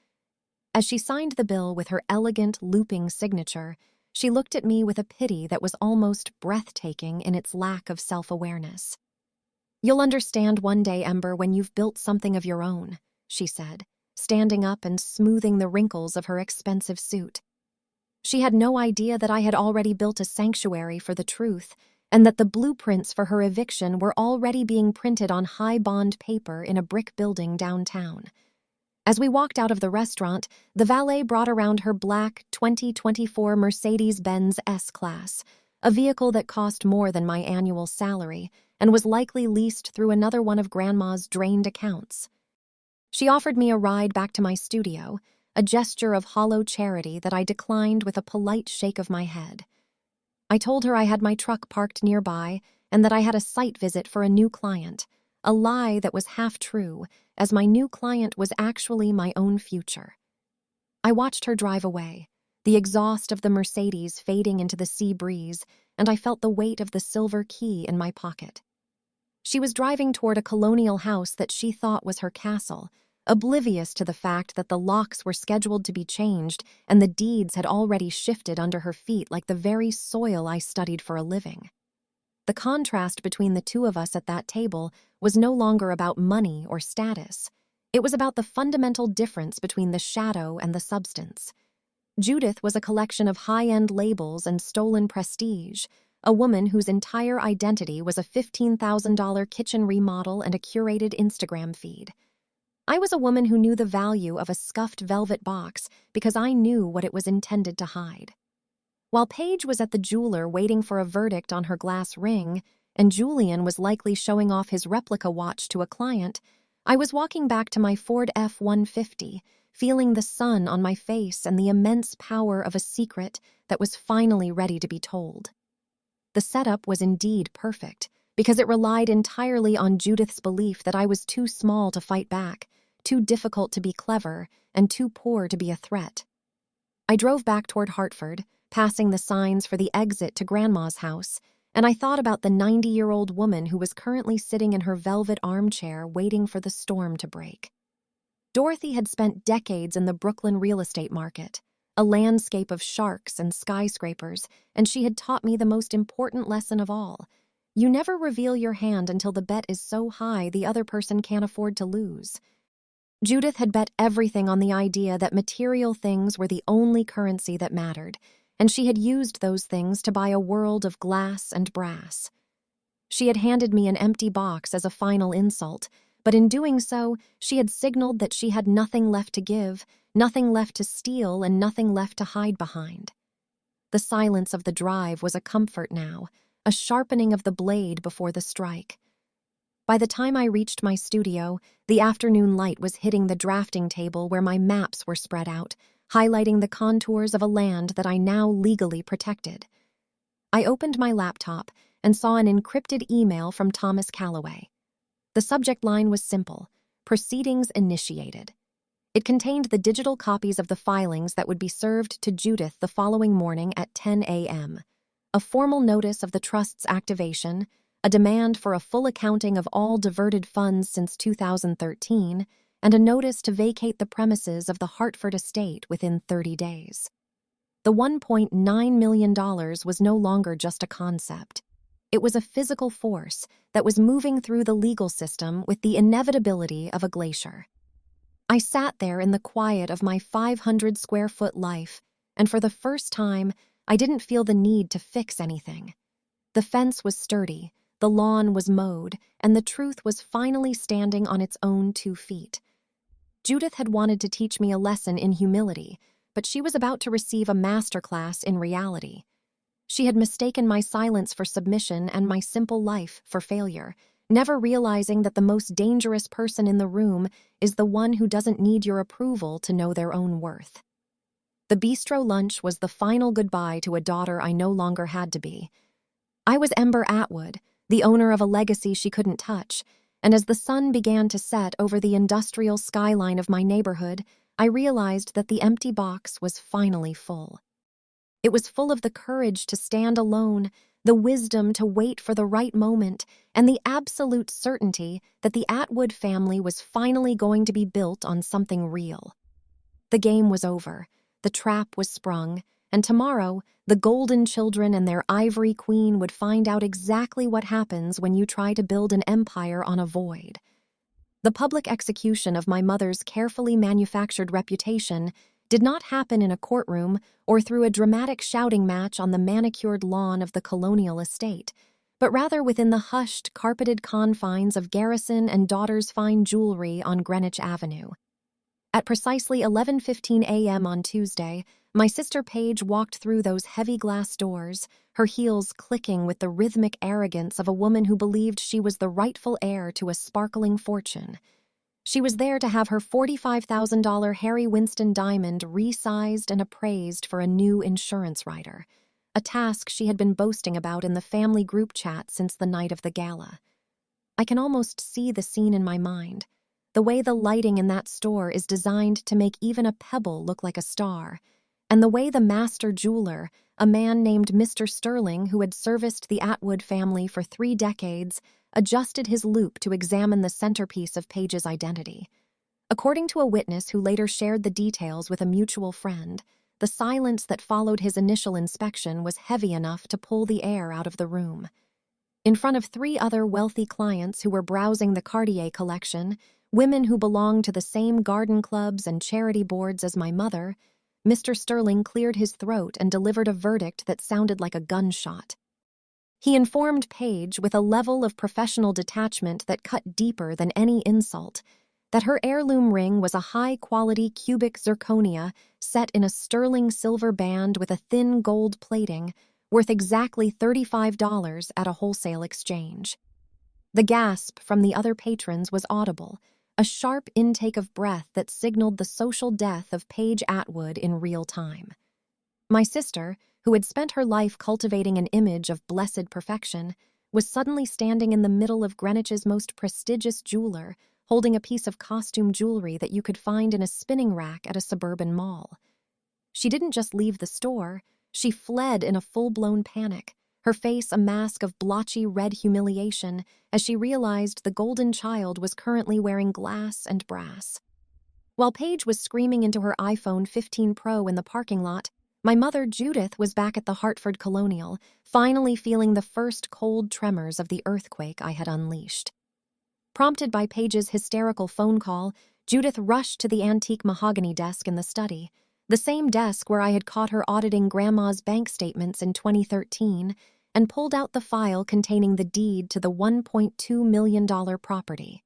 As she signed the bill with her elegant, looping signature, she looked at me with a pity that was almost breathtaking in its lack of self-awareness. "You'll understand one day, Ember, when you've built something of your own," she said, standing up and smoothing the wrinkles of her expensive suit. She had no idea that I had already built a sanctuary for the truth, and that the blueprints for her eviction were already being printed on high-bond paper in a brick building downtown. As we walked out of the restaurant, the valet brought around her black 2024 Mercedes-Benz S-Class, a vehicle that cost more than my annual salary and was likely leased through another one of Grandma's drained accounts. She offered me a ride back to my studio, a gesture of hollow charity that I declined with a polite shake of my head. I told her I had my truck parked nearby and that I had a site visit for a new client, a lie that was half true, as my new client was actually my own future. I watched her drive away, the exhaust of the Mercedes fading into the sea breeze, and I felt the weight of the silver key in my pocket. She was driving toward a colonial house that she thought was her castle, oblivious to the fact that the locks were scheduled to be changed and the deeds had already shifted under her feet like the very soil I studied for a living. The contrast between the two of us at that table was no longer about money or status. It was about the fundamental difference between the shadow and the substance. Judith was a collection of high-end labels and stolen prestige, a woman whose entire identity was a $15,000 kitchen remodel and a curated Instagram feed. I was a woman who knew the value of a scuffed velvet box because I knew what it was intended to hide. While Paige was at the jeweler waiting for a verdict on her glass ring, and Julian was likely showing off his replica watch to a client, I was walking back to my Ford F-150, feeling the sun on my face and the immense power of a secret that was finally ready to be told. The setup was indeed perfect, because it relied entirely on Judith's belief that I was too small to fight back, too difficult to be clever, and too poor to be a threat. I drove back toward Hartford, passing the signs for the exit to Grandma's house, and I thought about the 90-year-old woman who was currently sitting in her velvet armchair waiting for the storm to break. Dorothy had spent decades in the Brooklyn real estate market, a landscape of sharks and skyscrapers, and she had taught me the most important lesson of all. You never reveal your hand until the bet is so high the other person can't afford to lose. Judith had bet everything on the idea that material things were the only currency that mattered, and she had used those things to buy a world of glass and brass. She had handed me an empty box as a final insult, but in doing so, she had signaled that she had nothing left to give, nothing left to steal, and nothing left to hide behind. The silence of the drive was a comfort now, a sharpening of the blade before the strike. By the time I reached my studio, the afternoon light was hitting the drafting table where my maps were spread out, highlighting the contours of a land that I now legally protected. I opened my laptop and saw an encrypted email from Thomas Calloway. The subject line was simple: proceedings initiated. It contained the digital copies of the filings that would be served to Judith the following morning at 10 a.m., a formal notice of the trust's activation, a demand for a full accounting of all diverted funds since 2013, and a notice to vacate the premises of the Hartford estate within 30 days. The $1.9 million was no longer just a concept. It was a physical force that was moving through the legal system with the inevitability of a glacier. I sat there in the quiet of my 500-square-foot life, and for the first time, I didn't feel the need to fix anything. The fence was sturdy, the lawn was mowed, and the truth was finally standing on its own 2 feet. Judith had wanted to teach me a lesson in humility, but she was about to receive a masterclass in reality. She had mistaken my silence for submission and my simple life for failure, never realizing that the most dangerous person in the room is the one who doesn't need your approval to know their own worth. The bistro lunch was the final goodbye to a daughter I no longer had to be. I was Ember Atwood, the owner of a legacy she couldn't touch, and as the sun began to set over the industrial skyline of my neighborhood, I realized that the empty box was finally full. It was full of the courage to stand alone, the wisdom to wait for the right moment, and the absolute certainty that the Atwood family was finally going to be built on something real. The game was over, the trap was sprung, and tomorrow, the Golden Children and their Ivory Queen would find out exactly what happens when you try to build an empire on a void. The public execution of my mother's carefully manufactured reputation did not happen in a courtroom or through a dramatic shouting match on the manicured lawn of the colonial estate, but rather within the hushed, carpeted confines of Garrison and Daughter's fine jewelry on Greenwich Avenue. At precisely 11:15 a.m. on Tuesday, my sister Paige walked through those heavy glass doors, her heels clicking with the rhythmic arrogance of a woman who believed she was the rightful heir to a sparkling fortune. She was there to have her $45,000 Harry Winston diamond resized and appraised for a new insurance rider, a task she had been boasting about in the family group chat since the night of the gala. I can almost see the scene in my mind. The way the lighting in that store is designed to make even a pebble look like a star, and the way the master jeweler, a man named Mr. Sterling who had serviced the Atwood family for 3 decades, adjusted his loupe to examine the centerpiece of Paige's identity. According to a witness who later shared the details with a mutual friend, the silence that followed his initial inspection was heavy enough to pull the air out of the room. In front of 3 other wealthy clients who were browsing the Cartier collection, women who belonged to the same garden clubs and charity boards as my mother, Mr. Sterling cleared his throat and delivered a verdict that sounded like a gunshot. He informed Paige with a level of professional detachment that cut deeper than any insult that her heirloom ring was a high-quality cubic zirconia set in a sterling silver band with a thin gold plating, worth exactly $35 at a wholesale exchange. The gasp from the other patrons was audible, a sharp intake of breath that signaled the social death of Paige Atwood in real time. My sister, who had spent her life cultivating an image of blessed perfection, was suddenly standing in the middle of Greenwich's most prestigious jeweler, holding a piece of costume jewelry that you could find in a spinning rack at a suburban mall. She didn't just leave the store, she fled in a full-blown panic, her face a mask of blotchy red humiliation as she realized the golden child was currently wearing glass and brass. While Paige was screaming into her iPhone 15 Pro in the parking lot, my mother, Judith, was back at the Hartford Colonial, finally feeling the first cold tremors of the earthquake I had unleashed. Prompted by Paige's hysterical phone call, Judith rushed to the antique mahogany desk in the study, the same desk where I had caught her auditing Grandma's bank statements in 2013, and pulled out the file containing the deed to the $1.2 million property.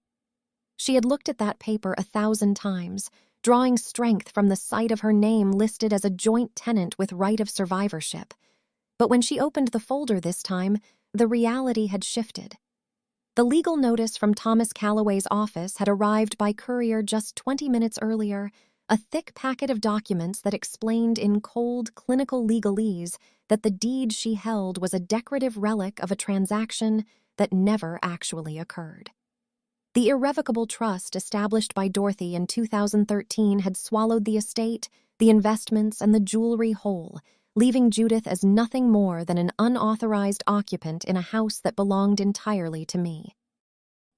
She had looked at that paper 1,000 times, drawing strength from the sight of her name listed as a joint tenant with right of survivorship. But when she opened the folder this time, the reality had shifted. The legal notice from Thomas Calloway's office had arrived by courier just 20 minutes earlier, a thick packet of documents that explained in cold, clinical legalese that the deed she held was a decorative relic of a transaction that never actually occurred. The irrevocable trust established by Dorothy in 2013 had swallowed the estate, the investments, and the jewelry whole, leaving Judith as nothing more than an unauthorized occupant in a house that belonged entirely to me.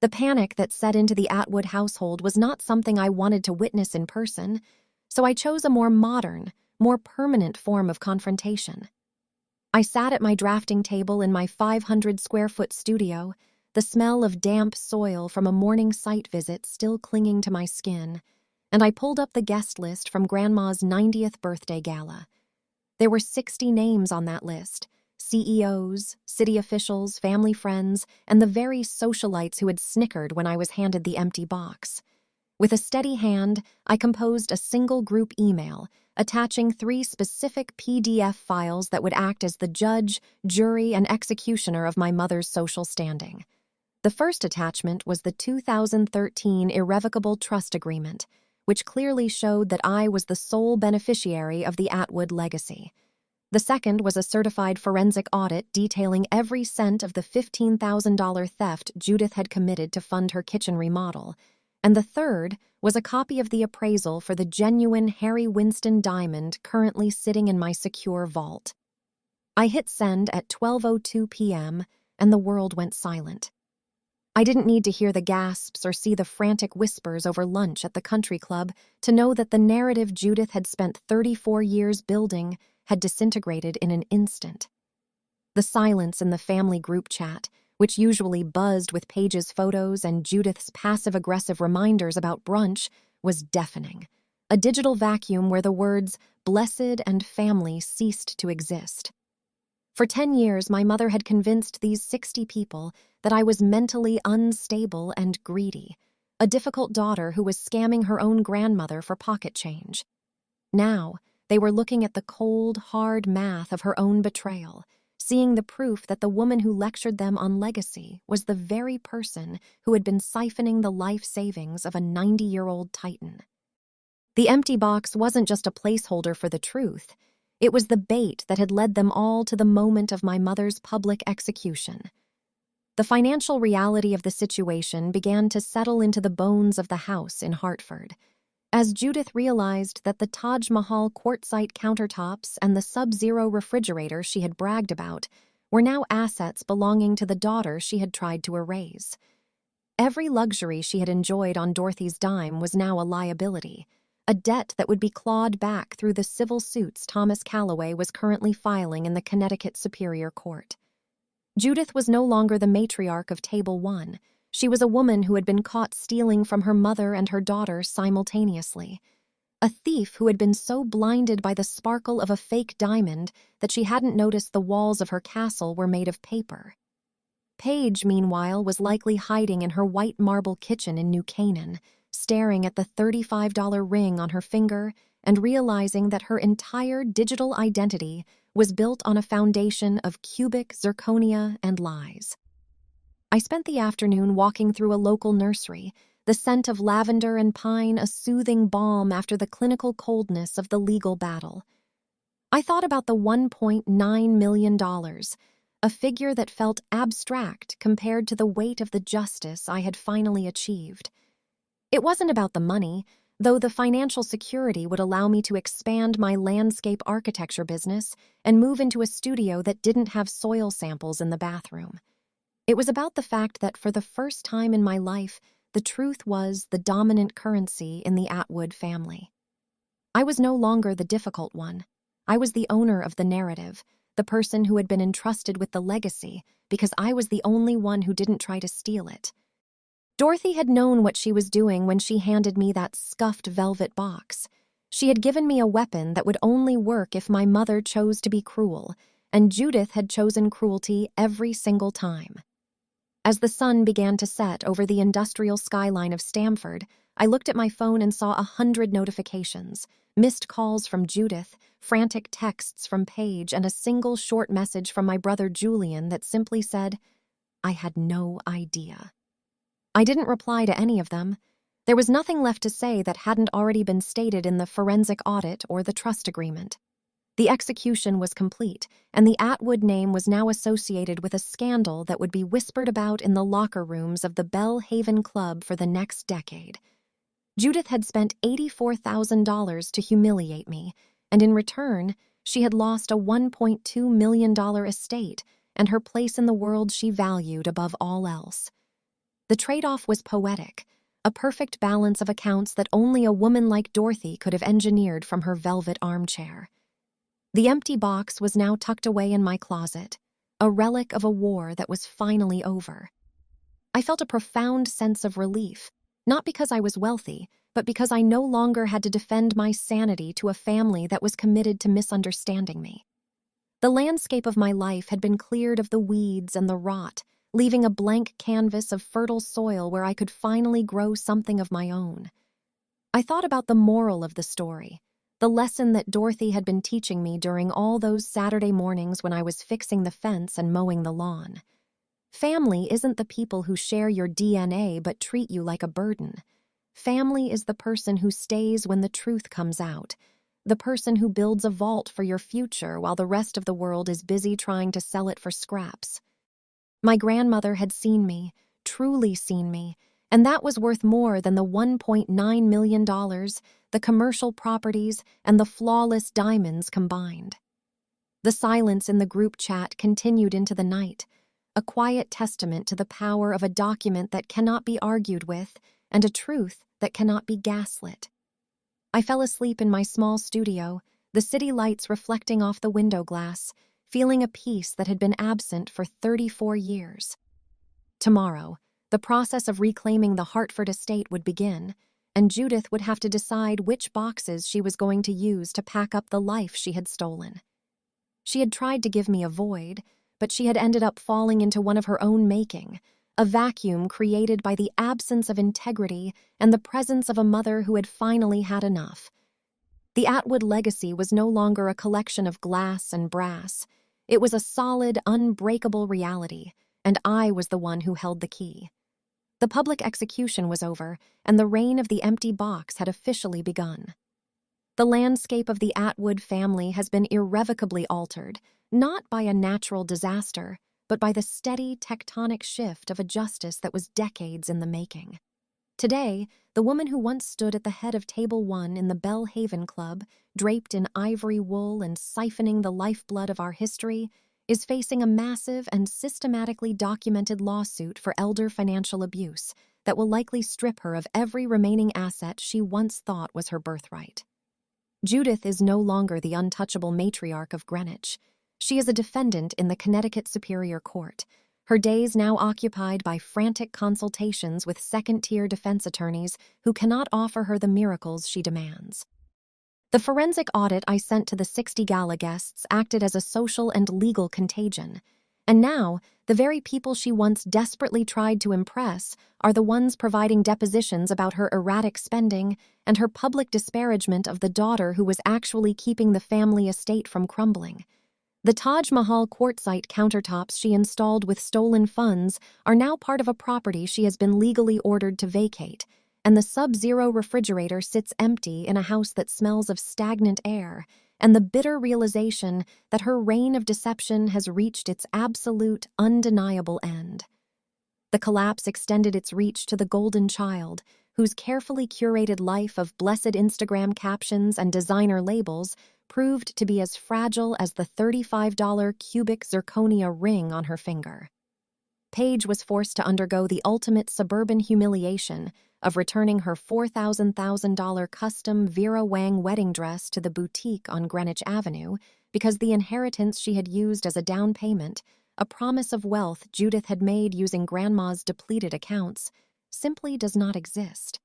The panic that set into the Atwood household was not something I wanted to witness in person, so I chose a more modern, more permanent form of confrontation. I sat at my drafting table in my 500-square-foot studio, the smell of damp soil from a morning site visit still clinging to my skin, and I pulled up the guest list from Grandma's 90th birthday gala. There were 60 names on that list, CEOs, city officials, family friends, and the very socialites who had snickered when I was handed the empty box. With a steady hand, I composed a single group email, attaching 3 specific PDF files that would act as the judge, jury, and executioner of my mother's social standing. The first attachment was the 2013 Irrevocable Trust Agreement, which clearly showed that I was the sole beneficiary of the Atwood legacy. The second was a certified forensic audit detailing every cent of the $15,000 theft Judith had committed to fund her kitchen remodel, and the third was a copy of the appraisal for the genuine Harry Winston diamond currently sitting in my secure vault. I hit send at 12:02 p.m., and the world went silent. I didn't need to hear the gasps or see the frantic whispers over lunch at the country club to know that the narrative Judith had spent 34 years building had disintegrated in an instant. The silence in the family group chat, which usually buzzed with Paige's photos and Judith's passive-aggressive reminders about brunch, was deafening, a digital vacuum where the words "blessed" and "family" ceased to exist. For 10 years, my mother had convinced these 60 people that I was mentally unstable and greedy, a difficult daughter who was scamming her own grandmother for pocket change. Now, they were looking at the cold, hard math of her own betrayal, seeing the proof that the woman who lectured them on legacy was the very person who had been siphoning the life savings of a 90-year-old titan. The empty box wasn't just a placeholder for the truth. It was the bait that had led them all to the moment of my mother's public execution. The financial reality of the situation began to settle into the bones of the house in Hartford, as Judith realized that the Taj Mahal quartzite countertops and the Sub-Zero refrigerator she had bragged about were now assets belonging to the daughter she had tried to erase. Every luxury she had enjoyed on Dorothy's dime was now a liability, a debt that would be clawed back through the civil suits Thomas Calloway was currently filing in the Connecticut Superior Court. Judith was no longer the matriarch of Table 1. She was a woman who had been caught stealing from her mother and her daughter simultaneously. A thief who had been so blinded by the sparkle of a fake diamond that she hadn't noticed the walls of her castle were made of paper. Paige, meanwhile, was likely hiding in her white marble kitchen in New Canaan, staring at the $35 ring on her finger and realizing that her entire digital identity was built on a foundation of cubic zirconia and lies. I spent the afternoon walking through a local nursery, the scent of lavender and pine a soothing balm after the clinical coldness of the legal battle. I thought about the $1.9 million, a figure that felt abstract compared to the weight of the justice I had finally achieved. It wasn't about the money, though the financial security would allow me to expand my landscape architecture business and move into a studio that didn't have soil samples in the bathroom. It was about the fact that for the first time in my life, the truth was the dominant currency in the Atwood family. I was no longer the difficult one. I was the owner of the narrative, the person who had been entrusted with the legacy because I was the only one who didn't try to steal it. Dorothy had known what she was doing when she handed me that scuffed velvet box. She had given me a weapon that would only work if my mother chose to be cruel, and Judith had chosen cruelty every single time. As the sun began to set over the industrial skyline of Stamford, I looked at my phone and saw 100 notifications, missed calls from Judith, frantic texts from Paige, and a single short message from my brother Julian that simply said, "I had no idea." I didn't reply to any of them. There was nothing left to say that hadn't already been stated in the forensic audit or the trust agreement. The execution was complete, and the Atwood name was now associated with a scandal that would be whispered about in the locker rooms of the Belle Haven Club for the next decade. Judith had spent $84,000 to humiliate me, and in return, she had lost a $1.2 million estate and her place in the world she valued above all else. The trade-off was poetic, a perfect balance of accounts that only a woman like Dorothy could have engineered from her velvet armchair. The empty box was now tucked away in my closet, a relic of a war that was finally over. I felt a profound sense of relief, not because I was wealthy, but because I no longer had to defend my sanity to a family that was committed to misunderstanding me. The landscape of my life had been cleared of the weeds and the rot, leaving a blank canvas of fertile soil where I could finally grow something of my own. I thought about the moral of the story, the lesson that Dorothy had been teaching me during all those Saturday mornings when I was fixing the fence and mowing the lawn. Family isn't the people who share your DNA but treat you like a burden. Family is the person who stays when the truth comes out, the person who builds a vault for your future while the rest of the world is busy trying to sell it for scraps. My grandmother had seen me, truly seen me, and that was worth more than the $1.9 million, the commercial properties, and the flawless diamonds combined. The silence in the group chat continued into the night, a quiet testament to the power of a document that cannot be argued with and a truth that cannot be gaslit. I fell asleep in my small studio, the city lights reflecting off the window glass, feeling a peace that had been absent for 34 years. Tomorrow, the process of reclaiming the Hartford estate would begin, and Judith would have to decide which boxes she was going to use to pack up the life she had stolen. She had tried to give me a void, but she had ended up falling into one of her own making, a vacuum created by the absence of integrity and the presence of a mother who had finally had enough. The Atwood legacy was no longer a collection of glass and brass. It was a solid, unbreakable reality, and I was the one who held the key. The public execution was over, and the reign of the empty box had officially begun. The landscape of the Atwood family has been irrevocably altered, not by a natural disaster, but by the steady tectonic shift of a justice that was decades in the making. Today, the woman who once stood at the head of Table 1 in the Belle Haven Club, draped in ivory wool and siphoning the lifeblood of our history, is facing a massive and systematically documented lawsuit for elder financial abuse that will likely strip her of every remaining asset she once thought was her birthright. Judith is no longer the untouchable matriarch of Greenwich. She is a defendant in the Connecticut Superior Court, her days now occupied by frantic consultations with second-tier defense attorneys who cannot offer her the miracles she demands. The forensic audit I sent to the 60 gala guests acted as a social and legal contagion, and now the very people she once desperately tried to impress are the ones providing depositions about her erratic spending and her public disparagement of the daughter who was actually keeping the family estate from crumbling. The Taj Mahal quartzite countertops she installed with stolen funds are now part of a property she has been legally ordered to vacate, and the sub-zero refrigerator sits empty in a house that smells of stagnant air, and the bitter realization that her reign of deception has reached its absolute, undeniable end. The collapse extended its reach to the golden child, whose carefully curated life of blessed Instagram captions and designer labels proved to be as fragile as the $35 cubic zirconia ring on her finger. Paige was forced to undergo the ultimate suburban humiliation of returning her $4,000 custom Vera Wang wedding dress to the boutique on Greenwich Avenue because the inheritance she had used as a down payment, a promise of wealth Judith had made using Grandma's depleted accounts, simply does not exist.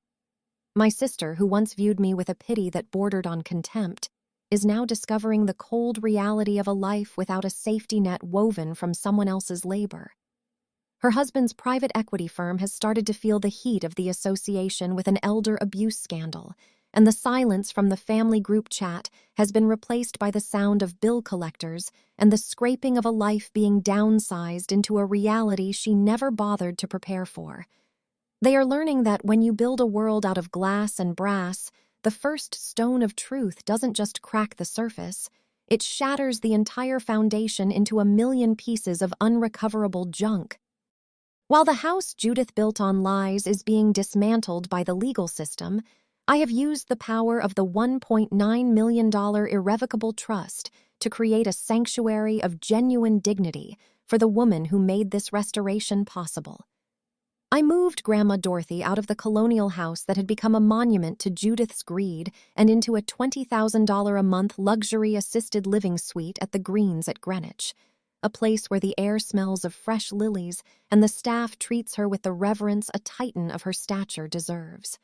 My sister, who once viewed me with a pity that bordered on contempt, is now discovering the cold reality of a life without a safety net woven from someone else's labor. Her husband's private equity firm has started to feel the heat of the association with an elder abuse scandal, and the silence from the family group chat has been replaced by the sound of bill collectors and the scraping of a life being downsized into a reality she never bothered to prepare for. They are learning that when you build a world out of glass and brass, the first stone of truth doesn't just crack the surface, it shatters the entire foundation into a million pieces of unrecoverable junk. While the house Judith built on lies is being dismantled by the legal system, I have used the power of the $1.9 million irrevocable trust to create a sanctuary of genuine dignity for the woman who made this restoration possible. I moved Grandma Dorothy out of the colonial house that had become a monument to Judith's greed and into a $20,000 a month luxury assisted living suite at the Greens at Greenwich, a place where the air smells of fresh lilies and the staff treats her with the reverence a titan of her stature deserves.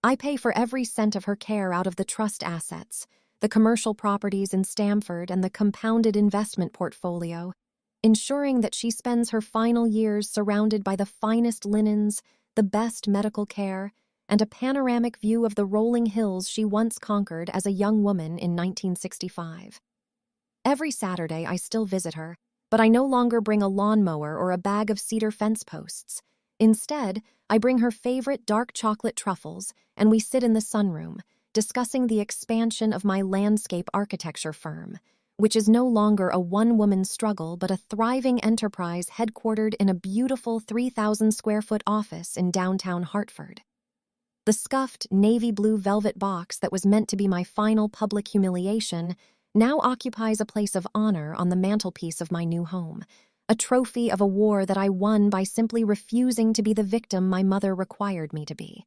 I pay for every cent of her care out of the trust assets, the commercial properties in Stamford and the compounded investment portfolio, ensuring that she spends her final years surrounded by the finest linens, the best medical care, and a panoramic view of the rolling hills she once conquered as a young woman in 1965. Every Saturday I still visit her, but I no longer bring a lawnmower or a bag of cedar fence posts. Instead, I bring her favorite dark chocolate truffles, and we sit in the sunroom, discussing the expansion of my landscape architecture firm, which is no longer a one-woman struggle but a thriving enterprise headquartered in a beautiful 3,000-square-foot office in downtown Hartford. The scuffed navy blue velvet box that was meant to be my final public humiliation now occupies a place of honor on the mantelpiece of my new home, a trophy of a war that I won by simply refusing to be the victim my mother required me to be.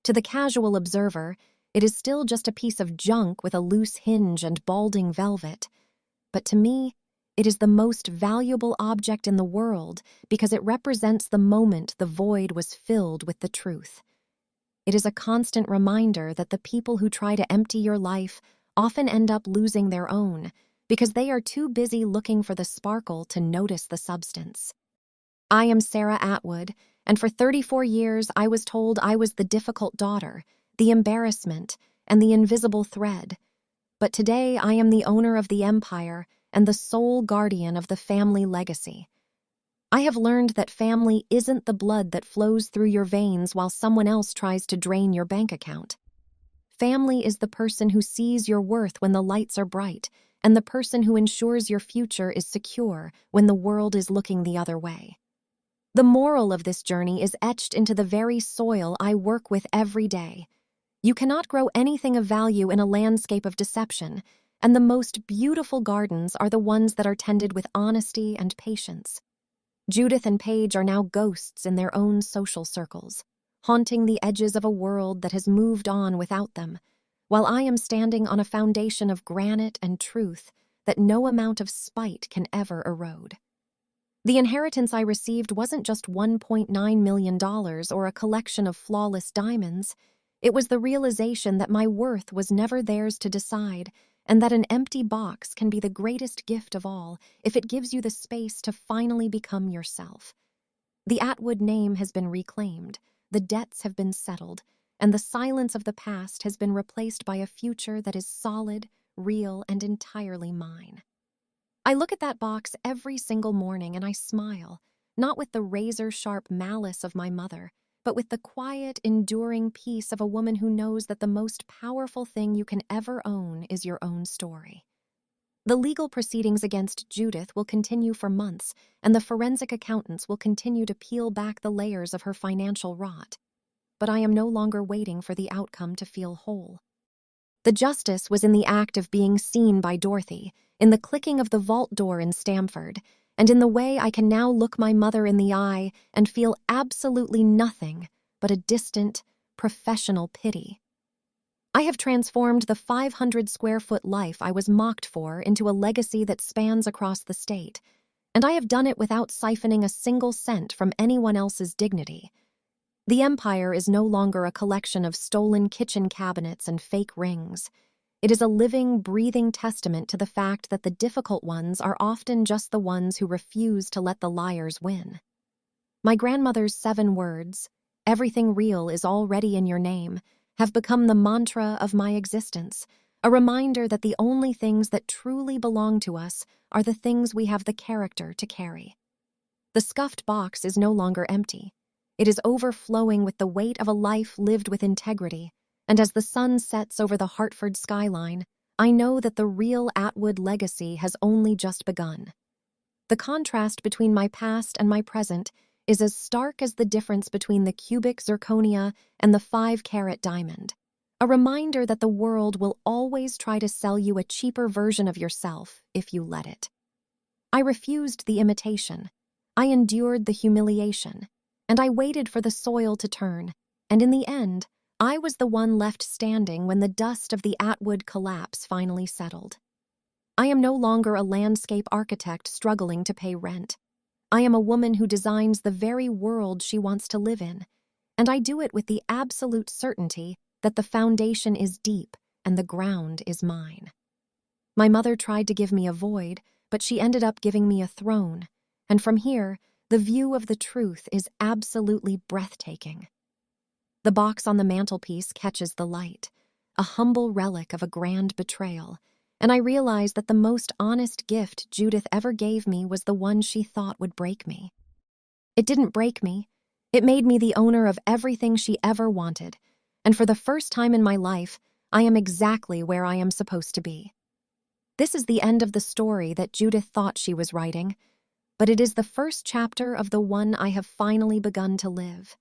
To the casual observer, it is still just a piece of junk with a loose hinge and balding velvet. But to me, it is the most valuable object in the world because it represents the moment the void was filled with the truth. It is a constant reminder that the people who try to empty your life often end up losing their own because they are too busy looking for the sparkle to notice the substance. I am Sarah Atwood, and for 34 years I was told I was the difficult daughter, the embarrassment, and the invisible thread. But today I am the owner of the empire and the sole guardian of the family legacy. I have learned that family isn't the blood that flows through your veins while someone else tries to drain your bank account. Family is the person who sees your worth when the lights are bright, and the person who ensures your future is secure when the world is looking the other way. The moral of this journey is etched into the very soil I work with every day. You cannot grow anything of value in a landscape of deception, and the most beautiful gardens are the ones that are tended with honesty and patience. Judith and Paige are now ghosts in their own social circles, haunting the edges of a world that has moved on without them, while I am standing on a foundation of granite and truth that no amount of spite can ever erode. The inheritance I received wasn't just $1.9 million or a collection of flawless diamonds. It was the realization that my worth was never theirs to decide, and that an empty box can be the greatest gift of all if it gives you the space to finally become yourself. The Atwood name has been reclaimed, the debts have been settled, and the silence of the past has been replaced by a future that is solid, real, and entirely mine. I look at that box every single morning and I smile, not with the razor-sharp malice of my mother, but with the quiet, enduring peace of a woman who knows that the most powerful thing you can ever own is your own story. The legal proceedings against Judith will continue for months, and the forensic accountants will continue to peel back the layers of her financial rot. But I am no longer waiting for the outcome to feel whole. The justice was in the act of being seen by Dorothy, in the clicking of the vault door in Stamford, and in the way I can now look my mother in the eye and feel absolutely nothing but a distant, professional pity. I have transformed the 500-square-foot life I was mocked for into a legacy that spans across the state, and I have done it without siphoning a single cent from anyone else's dignity. The empire is no longer a collection of stolen kitchen cabinets and fake rings. It is a living, breathing testament to the fact that the difficult ones are often just the ones who refuse to let the liars win. My grandmother's 7 words, "Everything real is already in your name," have become the mantra of my existence, a reminder that the only things that truly belong to us are the things we have the character to carry. The scuffed box is no longer empty. It is overflowing with the weight of a life lived with integrity, and as the sun sets over the Hartford skyline, I know that the real Atwood legacy has only just begun. The contrast between my past and my present is as stark as the difference between the cubic zirconia and the 5-carat diamond, a reminder that the world will always try to sell you a cheaper version of yourself if you let it. I refused the imitation. I endured the humiliation, and I waited for the soil to turn, and in the end, I was the one left standing when the dust of the Atwood collapse finally settled. I am no longer a landscape architect struggling to pay rent. I am a woman who designs the very world she wants to live in, and I do it with the absolute certainty that the foundation is deep and the ground is mine. My mother tried to give me a void, but she ended up giving me a throne, and from here, the view of the truth is absolutely breathtaking. The box on the mantelpiece catches the light, a humble relic of a grand betrayal, and I realize that the most honest gift Judith ever gave me was the one she thought would break me. It didn't break me. It made me the owner of everything she ever wanted, and for the first time in my life, I am exactly where I am supposed to be. This is the end of the story that Judith thought she was writing, but it is the first chapter of the one I have finally begun to live.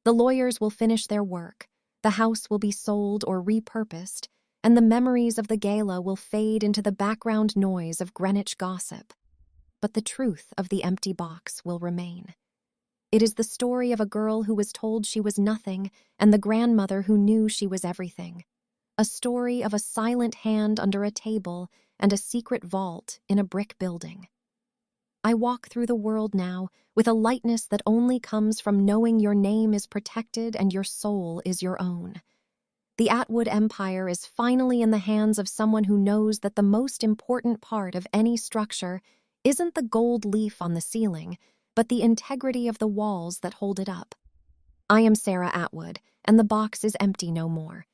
The lawyers will finish their work, the house will be sold or repurposed, and the memories of the gala will fade into the background noise of Greenwich gossip. But the truth of the empty box will remain. It is the story of a girl who was told she was nothing and the grandmother who knew she was everything. A story of a silent hand under a table and a secret vault in a brick building. I walk through the world now with a lightness that only comes from knowing your name is protected and your soul is your own. The Atwood Empire is finally in the hands of someone who knows that the most important part of any structure isn't the gold leaf on the ceiling, but the integrity of the walls that hold it up. I am Sarah Atwood, and the box is empty no more.